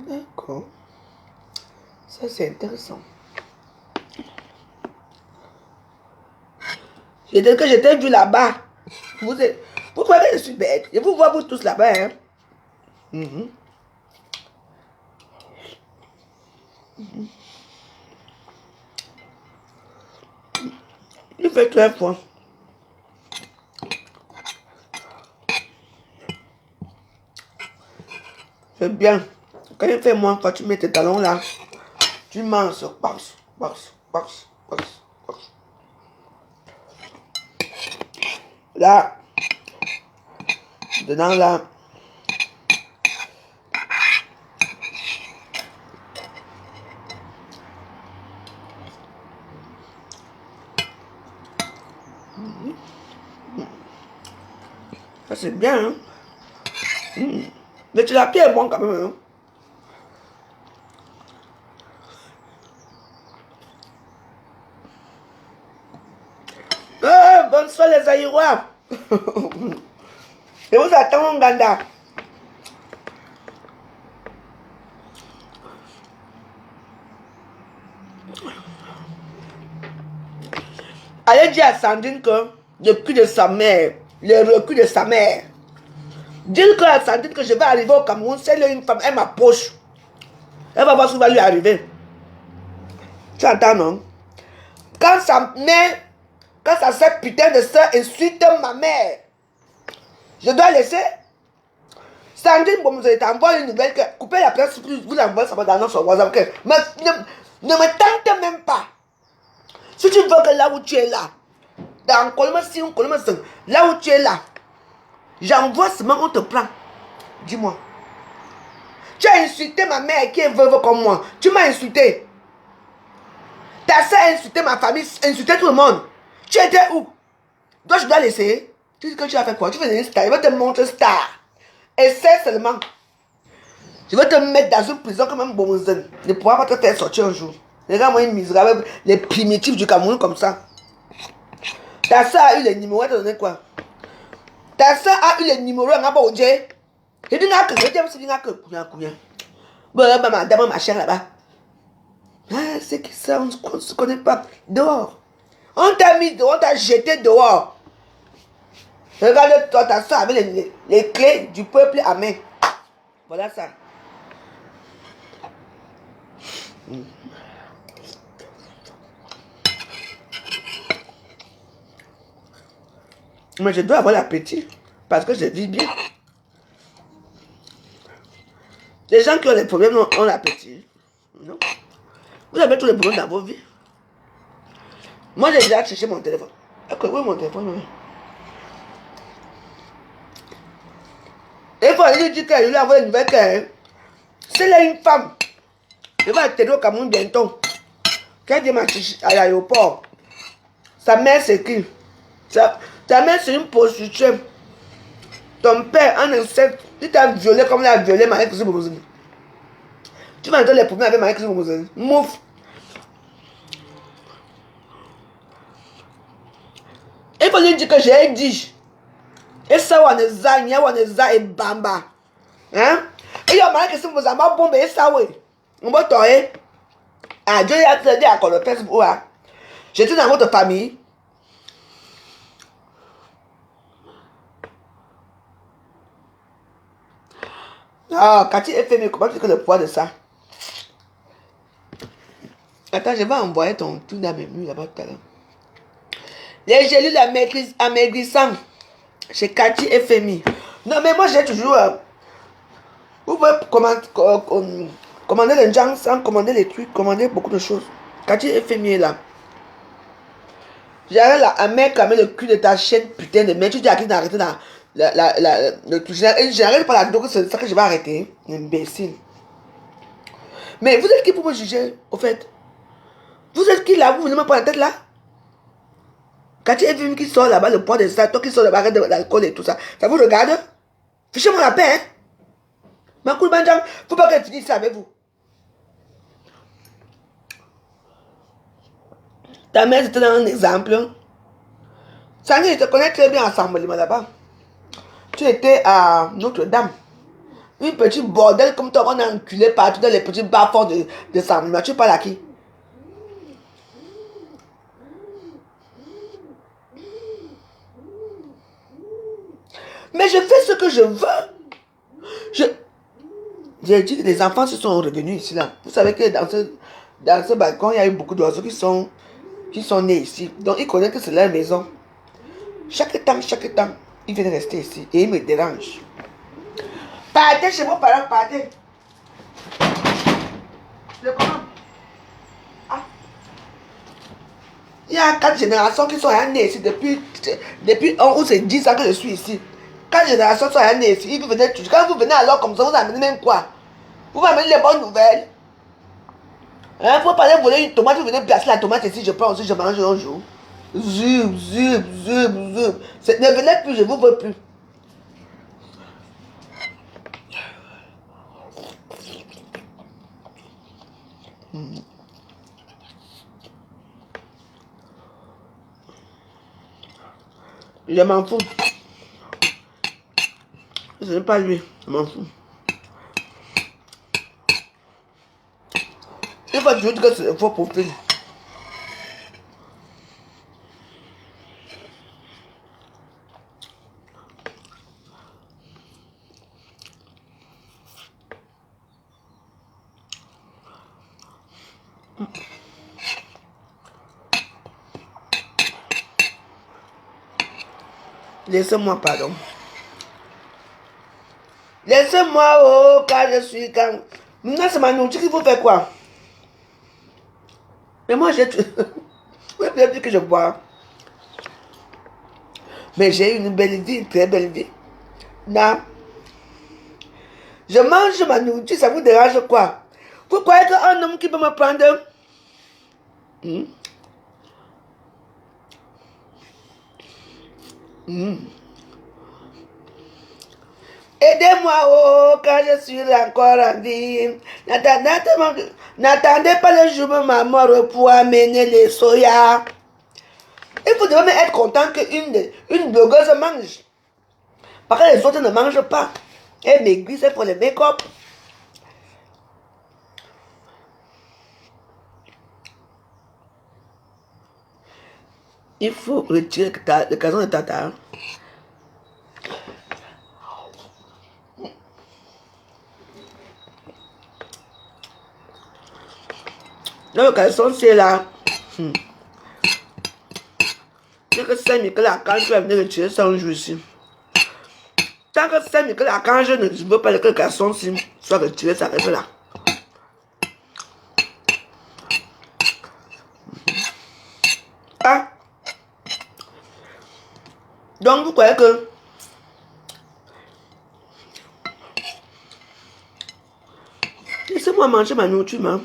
D'accord. Ça, c'est intéressant. Je dis que je t'ai vu là-bas. Vous croyez que je suis bête. Je vous vois vous tous là-bas. Hein? Il fait très froid. C'est bien. Quand il fait moins, quand tu mets tes talons là, tu manges. Box. Là, dedans là, ça c'est bien. Hein? Mais tu la pierre est bon quand même. Hein? Bonsoir les Aïrois. Je vous attends en Ganda. Allez dire à Sandrine que le cul de sa mère, le recul de sa mère. Dire que la Sandrine que je vais arriver au Cameroun, c'est une femme, elle m'approche. Elle va voir ce qui va lui arriver. Tu entends, non? Quand sa mère, quand sa soeur putain de soeur insulte ma mère, je dois laisser. Sandrine, bon, vous t'envoie une nouvelle que coupez la presse, vous l'envoyez ça va dans notre WhatsApp. Mais ne me tente même pas. Si tu veux que là où tu es là, dans Colombo 6 ou Colombo 5, là où tu es là, j'envoie seulement, on te prend. Dis-moi. Tu as insulté ma mère qui est veuve comme moi. Tu m'as insulté. Ta soeur a insulté ma famille, insulté tout le monde. Tu étais où? Toi, je dois laisser. Tu dis que tu as fait quoi? Tu fais une star. Je vais te montrer star. Essaie seulement. Je vais te mettre dans une prison comme un bonzen. Ne pourra pas te faire sortir un jour. Regarde-moi une misérable, les primitifs du Cameroun comme ça. Ta soeur a eu les numéros, elle t'a donné quoi? Ta soeur a eu les numéros, elle n'a pas osé. Je dis que je dis que bon, madame, ma chère là-bas. Ah, c'est qui ça, on ne se connaît pas. Dehors. On t'a mis dehors, on t'a jeté dehors. Regarde-toi, ta soeur avec les clés du peuple à main. Voilà ça. Mais je dois avoir l'appétit parce que je vis bien. Les gens qui ont des problèmes ont l'appétit. Non. Vous avez tous les problèmes dans vos vies. Moi, j'ai déjà cherché mon téléphone. Ok, oui, mon téléphone. Il faut aller dire qu'elle lui a envoyé une nouvelle qu'elle. C'est là une femme. Elle va atterrir au Cameroun bientôt. Qu'elle vient à l'aéroport. Sa mère, c'est qui? Ta mère, c'est une prostituée. Ton père, un insecte. Il t'a violé comme il a violé Marie-Christine Bomozeni. Tu vas entendre les problèmes avec Marie-Christine Bomozeni. Mouf. Il faut lui dire que j'ai dit. Et ça, on est za et bamba. Hein? Et il y a Marie-Christine Bomozeni, ma bombe, et ça, oui. On va t'oyer. Ah, Dieu a dit à quoi le Facebook. J'étais dans votre famille. Ah, Cathy FMI, comment tu sais que le poids de ça? Attends, je vais envoyer ton truc dans mes murs là-bas tout à l'heure. Les gélules amaigrissants chez Cathy FMI. Non, mais moi j'ai toujours. Vous pouvez commander les gens sans commander les trucs, commander beaucoup de choses. Cathy FMI est là. J'arrête là, un mec qui a mis le cul de ta chaîne, putain de mec. Tu dis à qui d'arrêter dans le truc. J'arrête pas la dos, c'est ça que je vais arrêter. Imbécile. Mais vous êtes qui pour me juger, au fait? Vous êtes qui là? Vous venez me prendre la tête là? Quand tu es venu qui sort là-bas, le poids de ça, toi qui sors là-bas, de l'alcool et tout ça, ça vous regarde? Fichez-moi la paix, hein? Ma cool banjam, faut pas qu'elle finisse ça avec vous. Ta mère, c'était un exemple. Sandrine, je te connais très bien ensemble là-bas. Tu étais à Notre-Dame. Une petite bordel comme toi, on a enculé partout dans les petits bas-fonds de Sandrine. Tu parles à qui? Mais je fais ce que je veux. J'ai dit que les enfants se sont revenus ici là. Vous savez que dans ce balcon, il y a eu beaucoup d'oiseaux qui sont nés ici. Donc ils connaissent que c'est leur maison. Chaque temps, ils viennent rester ici. Et ils me dérangent. Partez chez vos parents, partez. Le comment? Ah. Il y a 4 générations qui sont nées ici depuis 1 ou c'est 10 ans que je suis ici. 4 générations sont nées ici. Ils venaient, quand vous venez alors comme ça, vous amenez même quoi? Vous m'amenez les bonnes nouvelles. Hein, faut pas aller voler une tomate, vous venez placer la tomate ici, je prends aussi, je mange un jour. Zup. Ne venez plus, je vous veux plus. Je m'en fous. Ce n'est pas lui, je m'en fous. Il faut toujours dire que c'est un faux profil. Laissez-moi, pardon. Laissez-moi, oh, car je suis quand. Maintenant, c'est ma nourriture qu'il faut faire quoi? Mais moi, j'ai. Oui, peut-être que je bois. Mais j'ai une belle vie, une très belle vie. Non. Je mange ma nourriture, ça vous dérange quoi? Vous croyez qu'un homme qui peut me prendre. Aidez-moi, oh, car je suis encore en vie. N'attendez pas le jour de ma mort pour amener les soya. Il faut même être content qu'une blogueuse mange. Parce que les autres ne mangent pas. Elle maigrit, c'est pour le make-up. Il faut retirer le gazon de tata. Dans le caleçon, c'est là. Dès que c'est Michel Archange, tu vas venir retirer ça un jour ici. Tant que c'est Michel Archange, je ne veux pas que le caleçon soit retiré, ça reste là. Ah. Donc, vous croyez que laissez-moi manger ma nourriture, man.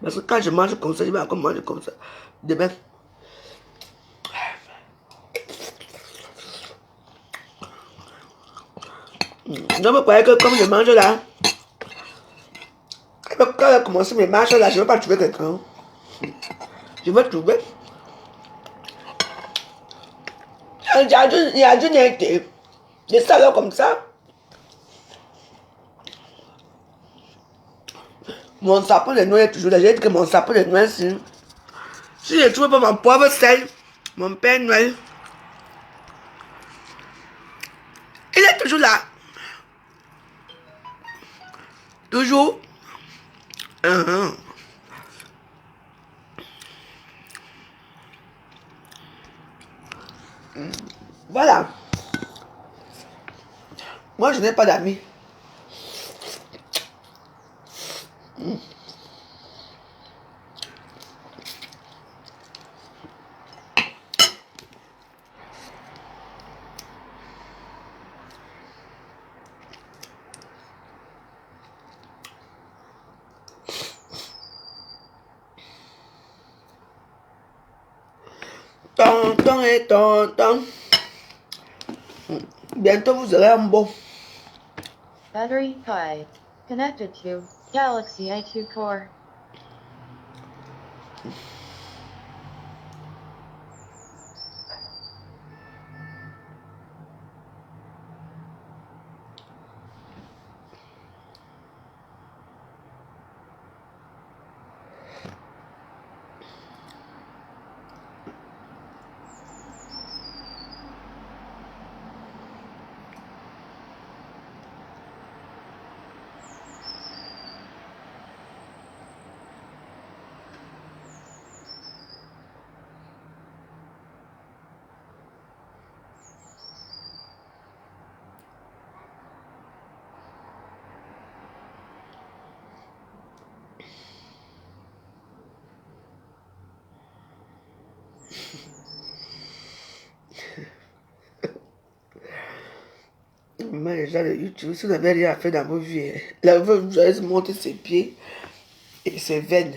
Parce que quand je mange comme ça, je vais encore manger comme ça. Demain. Donc, vous croyez que comme je mange là, quand je commence mes marches là, je ne vais pas trouver quelqu'un. Je vais trouver. Il y a du été. Des salons comme ça. Mon sapin de noix est toujours là. J'ai dit que mon sapin de noix, si je ne trouve pas mon pauvre sel, mon père Noël, il est toujours là. Toujours. Voilà. Moi, je n'ai pas d'amis. Tonton et tonton. Bientôt vous aurez un bon. Battery high. Connected to Galaxy i2 Core. Maman, les gens de YouTube, si vous n'avez rien à faire dans vos vies, la veuve Joyce monte ses pieds et ses veines.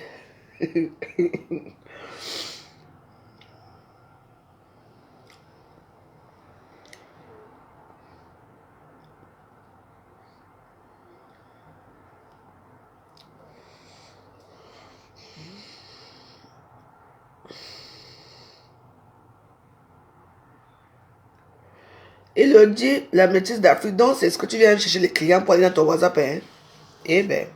Elodie, la métisse d'Afrique, donc c'est ce que tu viens chercher les clients pour aller dans ton WhatsApp, hein? Eh ben.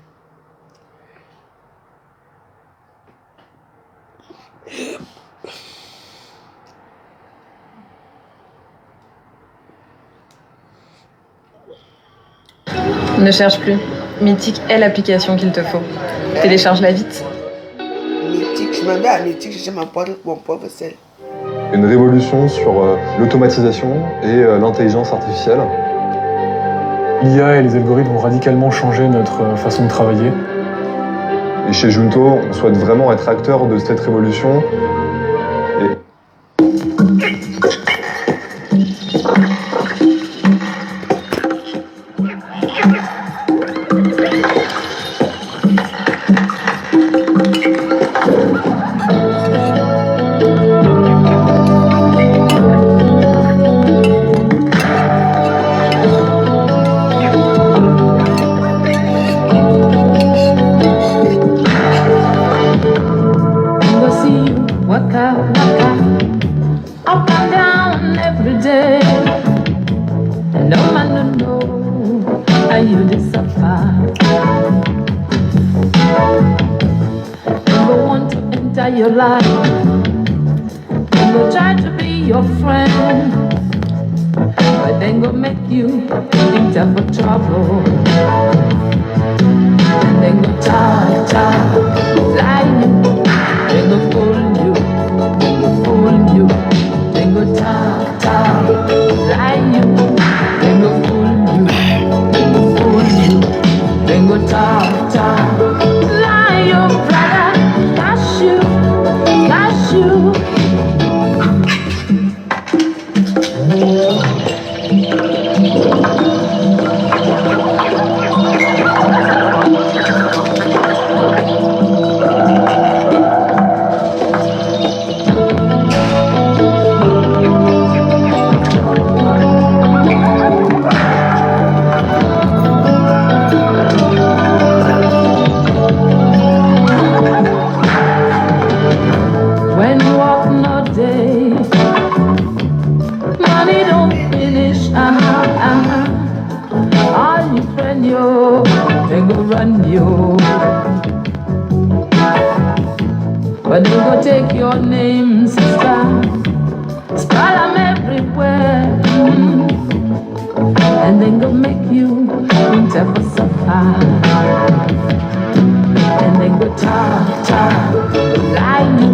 Ne cherche plus. Mythique est l'application qu'il te faut. Télécharge-la vite. Mythique, je m'en vais à Mythique chercher mon pauvre sel. une révolution sur l'automatisation et l'intelligence artificielle. L'IA et les algorithmes vont radicalement changer notre façon de travailler. Et chez Junto, on souhaite vraiment être acteur de cette révolution. Your life, and they'll try to be your friend, but then go make you in time for trouble, and then go talk, lie you, then go fool you, then go talk, lie you, then go fool you, then go talk, lie your brother, gosh you. But they go take your name, sister, spoil them everywhere, and then go make you never suffer, and then go talk, lie you,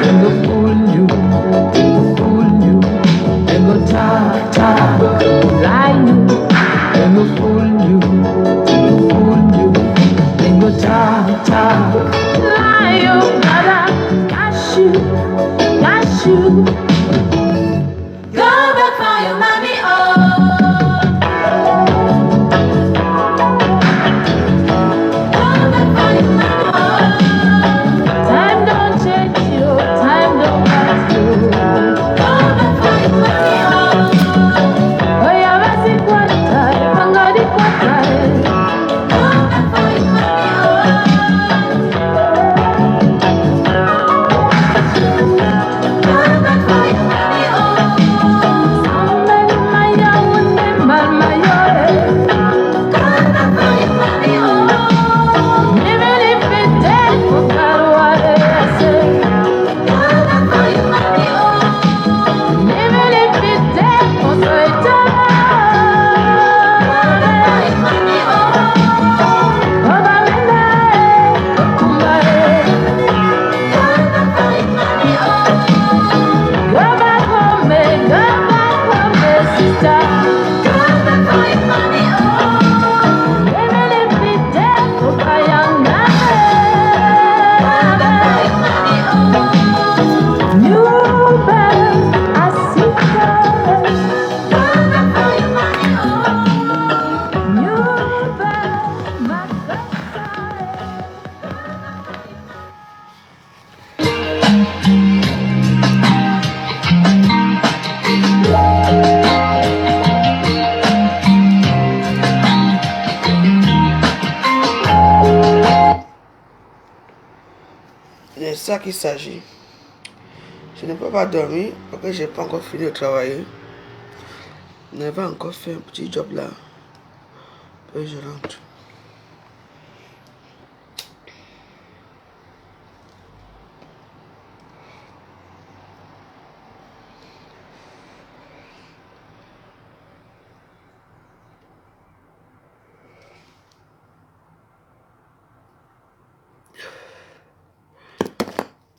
then go fool you, then go talk, lie you, then go fool you, then go talk, lie you. Got you. Go back for your mommy, Go back for your mommy, Time don't change you, time don't last you. Go back for your mommy, Oh, yeah, that's it, what time, I'm gonna Go back for your mommy, C'est ça qu'il s'agit. Je ne peux pas dormir parce que je n'ai pas encore fini de travailler. Je n'ai pas encore fait un petit job là. Et je rentre.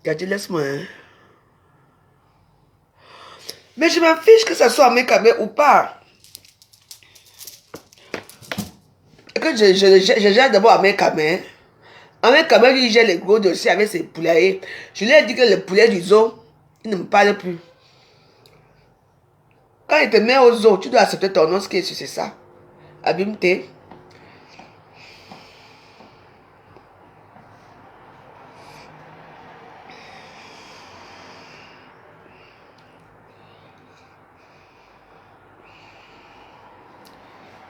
Gadi, laisse-moi. Hein. Mais je m'en fiche que ça soit en Mécamé ou pas. Et que je gère d'abord à Mécamé. En Mécamé, lui, j'ai les gros dossiers avec ses poulaillers. Je lui ai dit que le poulet du zoo, il ne me parle plus. Quand il te met au zoo, tu dois accepter ton nom, ce qui est sûr, c'est ça. Abimte.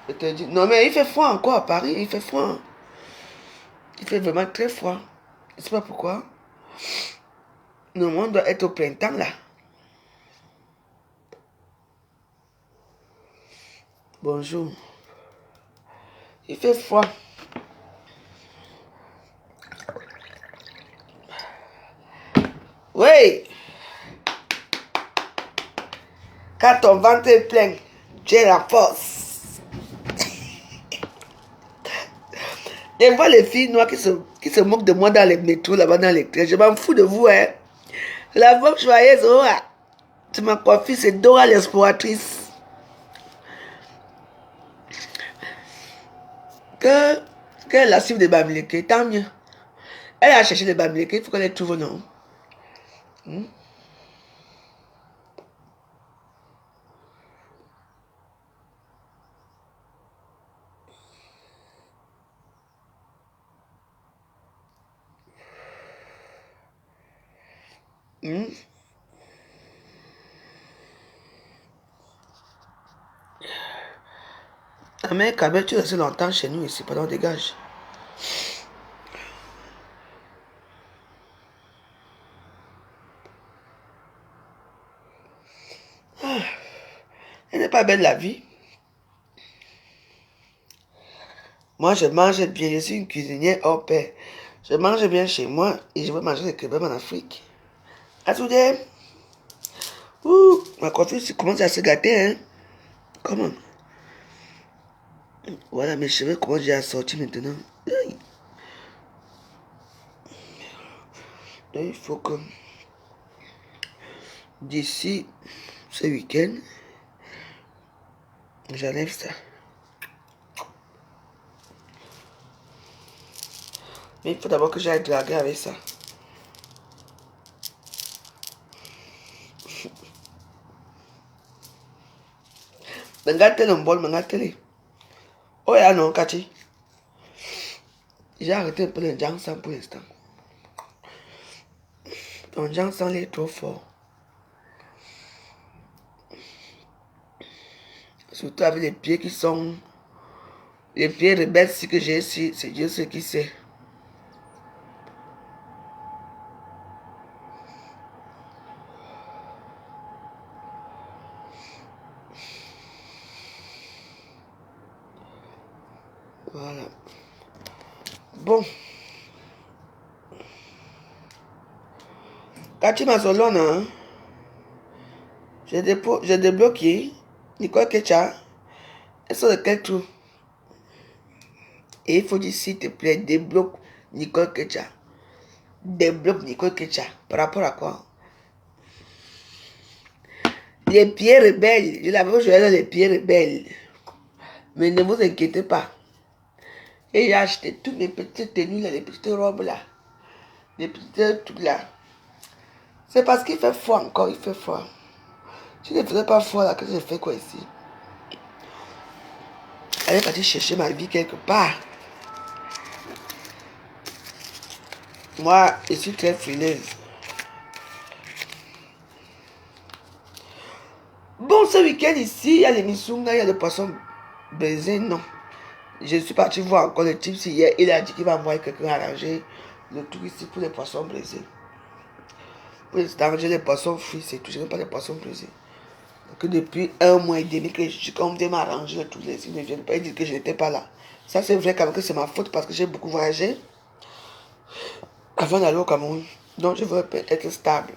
Je te dis, non mais il fait froid encore à Paris, il fait froid. Il fait vraiment très froid. Je ne sais pas pourquoi. Le monde doit être au printemps là. Bonjour. Il fait froid. Oui. Quand ton ventre est plein, tu as la force. Et vois les filles noires qui se moquent de moi dans les métros, là-bas dans les trains. Je m'en fous de vous, hein. La voix joyeuse, oh, tu m'as confié, c'est Dora l'exploratrice. Que la cible de Bamileke, tant mieux. Elle a cherché les Bamileke, il faut qu'elle les trouve, non? Ah mais quand même, tu restes longtemps chez nous ici, pendant dégage. Elle n'est pas belle la vie. Moi, je mange bien, je suis une cuisinière hors pair. Je mange bien chez moi et je veux manger des kebabs en Afrique. À tout de ouh, ma coiffure commence à se gâter, hein. Comment? Voilà, mes cheveux commencent à sortir maintenant. Donc, il faut que d'ici ce week-end, j'enlève ça. Mais il faut d'abord que j'aille draguer avec ça. Mengatele mbol, mengatele. Oh ya non, Kati. J'ai arrêté un peu le Jansan pour l'instant. Ton Jansan est trop fort. Surtout avec les pieds qui sont... Les pieds rebelles que j'ai ici, c'est Dieu ce qui sait. Voilà. Bon. Kati Mazolona, hein? J'ai débloqué Nicole Kecha. Elles sont de quel trou? Et il faut dire, s'il te plaît, débloque Nicole Kecha. Débloque Nicole Kecha. Par rapport à quoi? Les pieds rebelles. Je l'avais joué dans les pieds rebelles. Mais ne vous inquiétez pas. Et j'ai acheté toutes mes petites tenues là, les petites robes là. Les petites trucs là. C'est parce qu'il fait froid encore, il fait froid. Si ne faisait pas froid là, que je fais quoi ici? Elle est partie chercher ma vie quelque part. Moi, je suis très frileuse. Bon, ce week-end ici, il y a l'émission, il y a le poisson braisé, non. Je suis parti voir encore le type hier. Il a dit qu'il va envoyer quelqu'un arranger le truc ici pour les poissons braisés. Pour arranger les poissons frits, c'est tout. Je n'aime pas les poissons braisés. Que depuis 1 mois et demi que je suis comme de m'arranger tous les signes, ne viennent pas dire que je n'étais pas là. Ça, c'est vrai quand même que c'est ma faute parce que j'ai beaucoup voyagé avant d'aller au Cameroun. Donc, je veux être stable.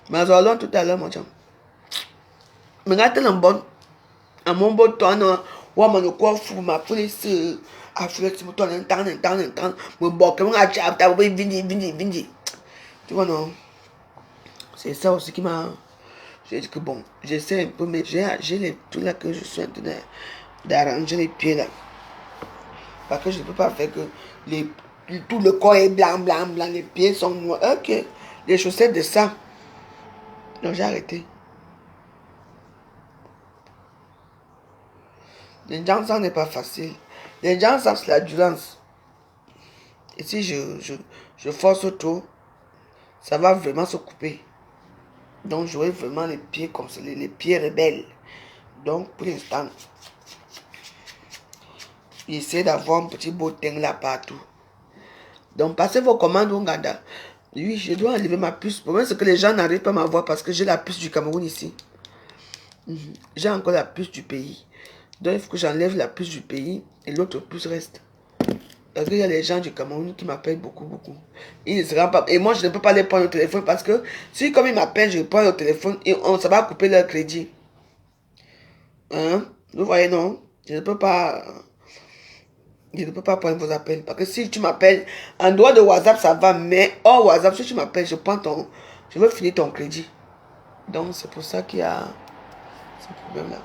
Mais allons tout à l'heure, mon chum. Mais là, t'es bon. À mon beau temps, ou à mon coiffure, ma police, à faire ce bouton, un temps, me boque, mon achap, t'as oublié, vindi. Tu vois, non? C'est ça aussi qui m'a... J'ai dit que bon, j'essaie un peu, mais j'ai les trucs là que je suis en train d'arranger les pieds là. Parce que je ne peux pas faire que tout le corps est blanc, blanc, blanc, les pieds sont noirs. Ok, les chaussettes de ça. Donc j'ai arrêté. Les gens, ça n'est pas facile. Les gens, ça c'est la durance. Et si je force trop, ça va vraiment se couper. Donc j'aurai vraiment les pieds comme ça, les pieds rebelles. Donc pour l'instant, j'essaie d'avoir un petit beau teint là partout. Donc passez vos commandes au Ouganda. Oui, je dois enlever ma puce. Le problème c'est que les gens n'arrivent pas à m'avoir parce que j'ai la puce du Cameroun ici. J'ai encore la puce du pays. Donc il faut que j'enlève la puce du pays et l'autre puce reste. Parce qu'il y a les gens du Cameroun qui m'appellent beaucoup, beaucoup. Ils ne se rendent pas. Et moi, je ne peux pas les prendre au téléphone parce que si, comme ils m'appellent, je prends le téléphone et ça va couper leur crédit. Hein? Vous voyez, non? Je ne peux pas prendre vos appels. Parce que si tu m'appelles, en dehors de WhatsApp, ça va. Mais hors WhatsApp, si tu m'appelles, je veux finir ton crédit. Donc, c'est pour ça qu'il y a ce problème-là.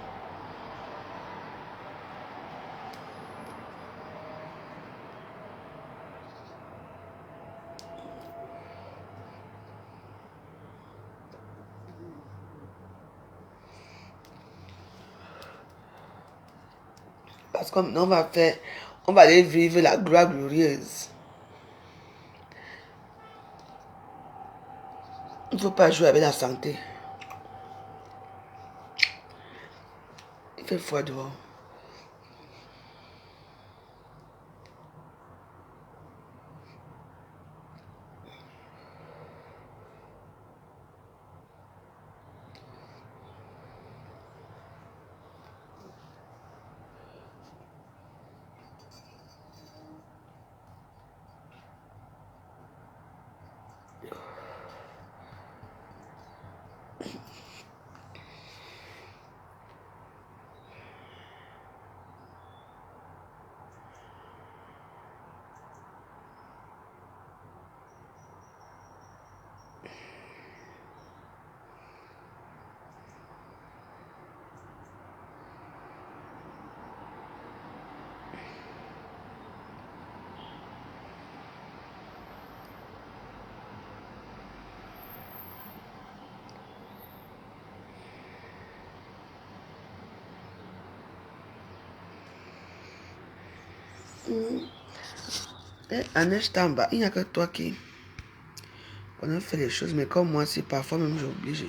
Parce que maintenant, on va aller vivre la gloire glorieuse. Il ne faut pas jouer avec la santé. Il fait froid dehors. En achetant en bas, il n'y a que toi qui on a fait les choses, mais comme moi, c'est parfois même j'ai obligé.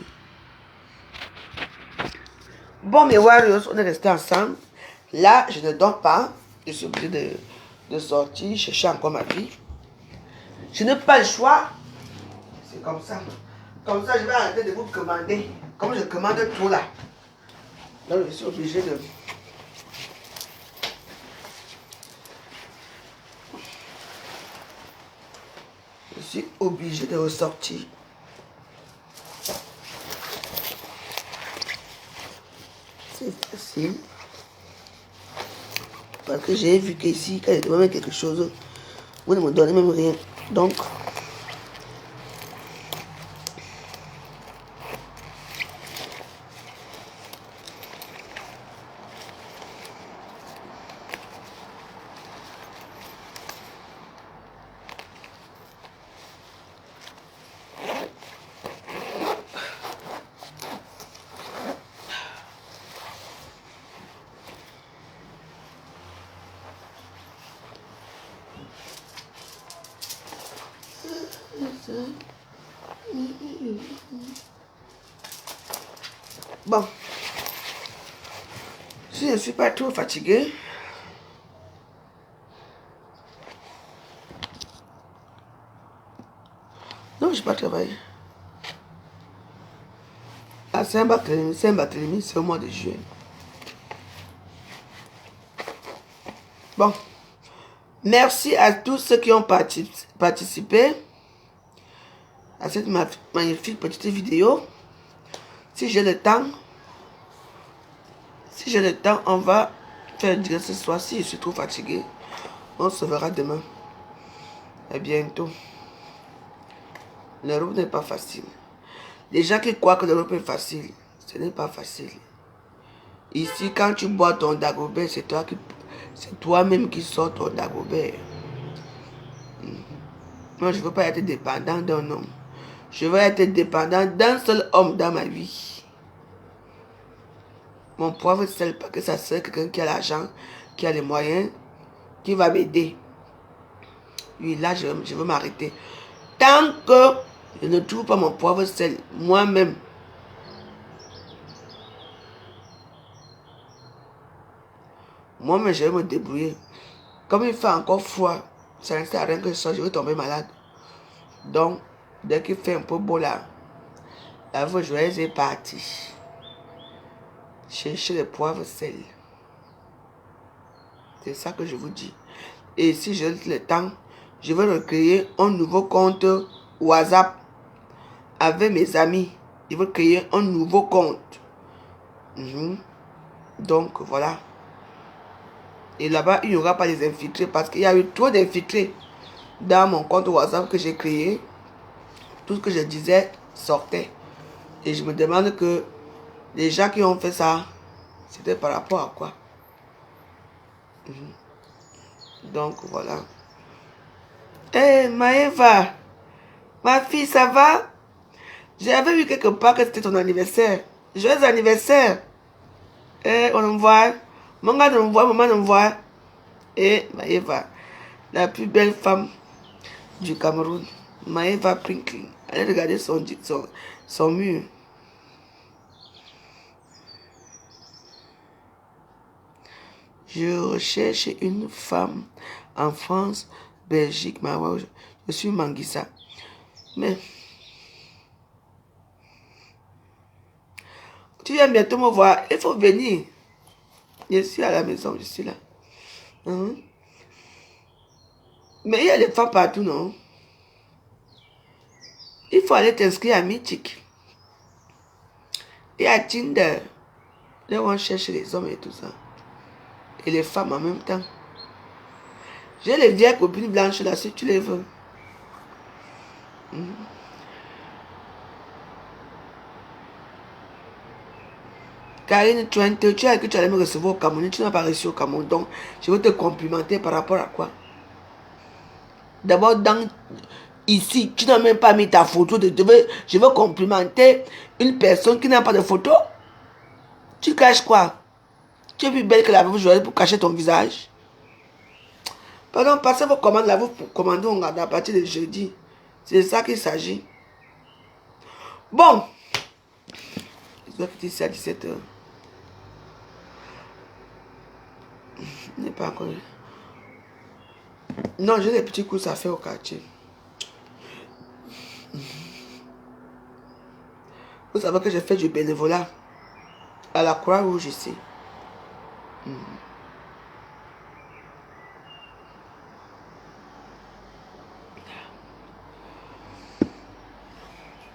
Bon, mes warriors, on est restés ensemble. Là, je ne dors pas. Je suis obligé de sortir, chercher encore ma vie. Je n'ai pas le choix. C'est comme ça. Comme ça, je vais arrêter de vous commander. Comme je commande tout là. Donc, je suis obligé de... Je suis obligé de ressortir. C'est facile. Parce que j'ai vu qu'ici, quand je demande quelque chose, vous ne me donnez même rien. Donc, bon, si je ne suis pas trop fatiguée, non, je n'ai pas travaillé. À Saint-Barthélemy, c'est au mois de juillet. Bon, merci à tous ceux qui ont participé à cette magnifique petite vidéo. Si j'ai le temps, on va faire direct ce soir. Si je suis trop fatigué, on se verra demain. À bientôt. La route n'est pas facile. Les gens qui croient que l'Europe est facile, ce n'est pas facile. Ici, quand tu bois ton Dagobert, c'est toi-même qui sors ton Dagobert. Moi, je ne veux pas être dépendant d'un homme. Je veux être dépendant d'un seul homme dans ma vie. Mon poivre sel, parce que ça serait quelqu'un qui a l'argent, qui a les moyens, qui va m'aider. Oui, là, je veux m'arrêter. Tant que je ne trouve pas mon poivre sel, moi-même, je vais me débrouiller. Comme il fait encore froid, ça ne sert à rien que je vais tomber malade. Donc, dès qu'il fait un peu beau là, la voie joyeuse est partie. Chercher le poivre sel. C'est ça que je vous dis. Et si j'ai le temps, je vais recréer un nouveau compte WhatsApp avec mes amis. Je vais créer un nouveau compte. Donc voilà. Et là-bas, il n'y aura pas les infiltrés parce qu'il y a eu trop d'infiltrés dans mon compte WhatsApp que j'ai créé. Tout ce que je disais sortait. Et je me demande que les gens qui ont fait ça, c'était par rapport à quoi? Donc voilà. Hé, Maëva, ma fille, ça va? J'avais vu quelque part que c'était ton anniversaire. Joyeux anniversaire. On me voit. Mon gars me voit, maman me voit. Et Maëva, la plus belle femme du Cameroun. Maëva Prinkling. Allez regarder son mur. Je recherche une femme en France, Belgique, Maroc. Je suis Manguissa. Mais tu viens bientôt me voir. Il faut venir. Je suis à la maison, je suis là. Mais il y a des femmes partout, non? Il faut aller t'inscrire à Mythique. Et à Tinder. Là où on cherche les hommes et tout ça. Et les femmes en même temps. J'ai les vieilles copines blanches là, si tu les veux. Karine, tu as dit que tu allais me recevoir au Cameroun. Tu n'as pas reçu au Cameroun. Donc, je veux te complimenter par rapport à quoi? D'abord, ici, tu n'as même pas mis ta photo. Je veux complimenter une personne qui n'a pas de photo. Tu caches quoi? Tu es plus belle que la veuve Joël pour cacher ton visage. Pardon, passez vos commandes là, vous commandez on garde à partir de jeudi. C'est de ça qu'il s'agit. Bon. Je dois quitter ici à 17h. Je n'ai pas encore. Non, j'ai des petits courses à faire au quartier. Vous savez que j'ai fait du bénévolat à la Croix-Rouge ici.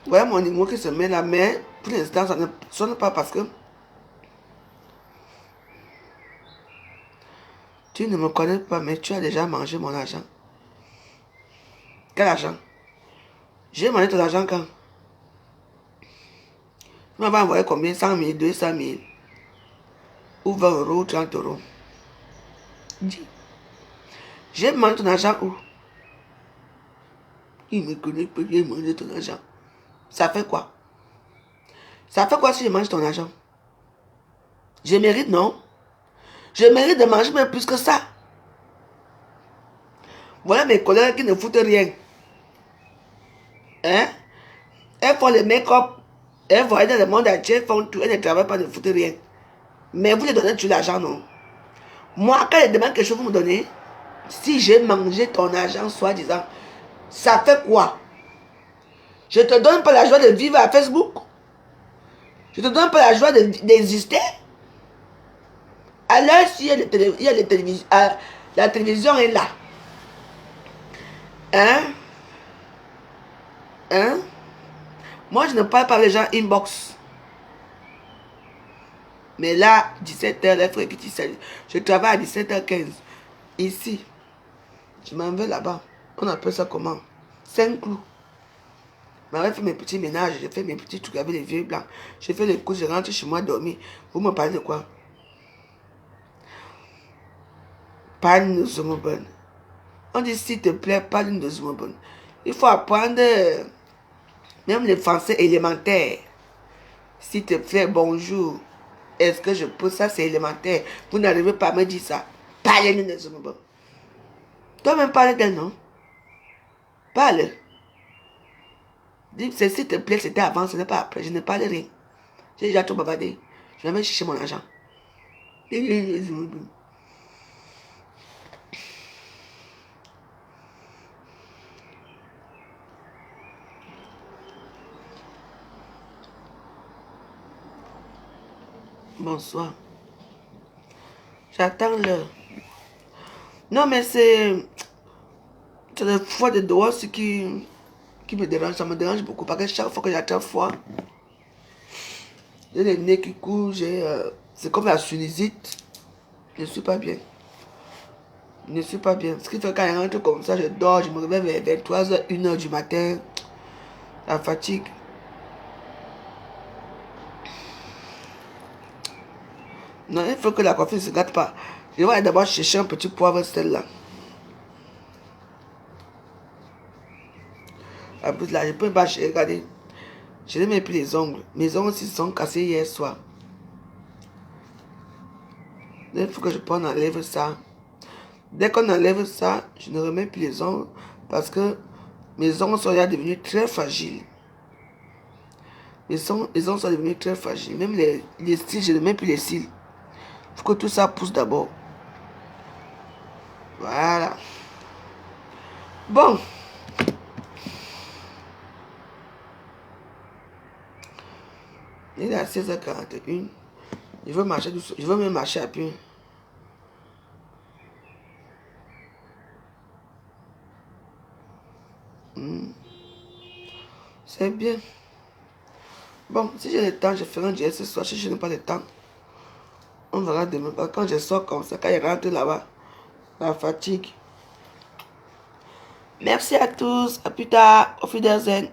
Voilà mon numéro qui se met là, mais pour l'instant, ça ne sonne pas parce que tu ne me connais pas, mais tu as déjà mangé mon argent. Quel argent? J'ai mangé ton argent quand? Tu m'avais envoyé combien? 100 000, 200 000 ou 20 euros ou 30 euros. Dis. J'ai mangé ton argent où? Il me connaît pas, j'ai mangé ton argent. Ça fait quoi? Ça fait quoi si je mange ton argent? Je mérite, non? Je mérite de manger même plus que ça. Voilà mes collègues qui ne foutent rien. Hein? Elles font le make-up. Elles voient dans le monde entier, elles font tout. Elles ne travaillent pas, ne foutent rien. Mais vous les donnez tout l'argent, non? Moi, quand elles demandent quelque chose, vous me donnez. Si j'ai mangé ton argent, soi-disant, ça fait quoi? Je te donne pas la joie de vivre à Facebook. Je te donne pas la joie d'exister. Alors, si il y a les télévisions, la télévision est là. Hein? Moi, je ne parle pas les gens inbox. Mais là, 17h, les frères qui je travaille à 17h15. Ici. Je m'en vais là-bas. On appelle ça comment? 5 clous. J'avais fait mes petits ménages, j'ai fait mes petits trucs avec les vieux blancs. J'ai fait les courses, je rentre chez moi dormir. Vous me parlez de quoi? Parle de Zumobon. On dit s'il te plaît, parle de Zumobon. Il faut apprendre même les français élémentaires. S'il te plaît, bonjour. Est-ce que je peux ça? C'est élémentaire. Vous n'arrivez pas à me dire ça. Parlez de Zumobon. Toi-même, parle d'elle, non? Parle. Dis, s'il te plaît, c'était avant, ce n'est pas après. Je ne parle rien. J'ai déjà trop bavardé. Je vais même chercher mon argent. Bonsoir. J'attends l'heure. Non, mais c'est le froid de dehors ce qui me dérange. Ça me dérange beaucoup parce que chaque fois que j'attends froid, j'ai le nez qui coule, c'est comme la sinusite. Je ne suis pas bien. Je ne suis pas bien. Ce qui fait quand je rentre comme ça, je dors, je me réveille vers 23h, 1h du matin. La fatigue. Non, il faut que la coiffure ne se gâte pas. Je vais d'abord chercher un petit poivre, celle-là. En plus, là, je peux pas regarder. Je ne mets plus les ongles. Mes ongles aussi sont cassés hier soir. Il faut que je prenne, enlève ça. Dès qu'on enlève ça, je ne remets plus les ongles parce que mes ongles sont déjà devenus très fragiles. Les ongles sont devenus très fragiles. Même les cils, je ne mets plus les cils. Il faut que tout ça pousse d'abord. Voilà. Bon. Il est à 16h41. Je veux marcher doucement. Je veux même marcher à pied. C'est bien. Bon, si j'ai le temps, je ferai un direct ce soir. Si je n'ai pas le temps, on verra demain. Quand je sors comme ça, quand je rentre là-bas, la fatigue. Merci à tous. À plus tard. Auf Wiedersehen.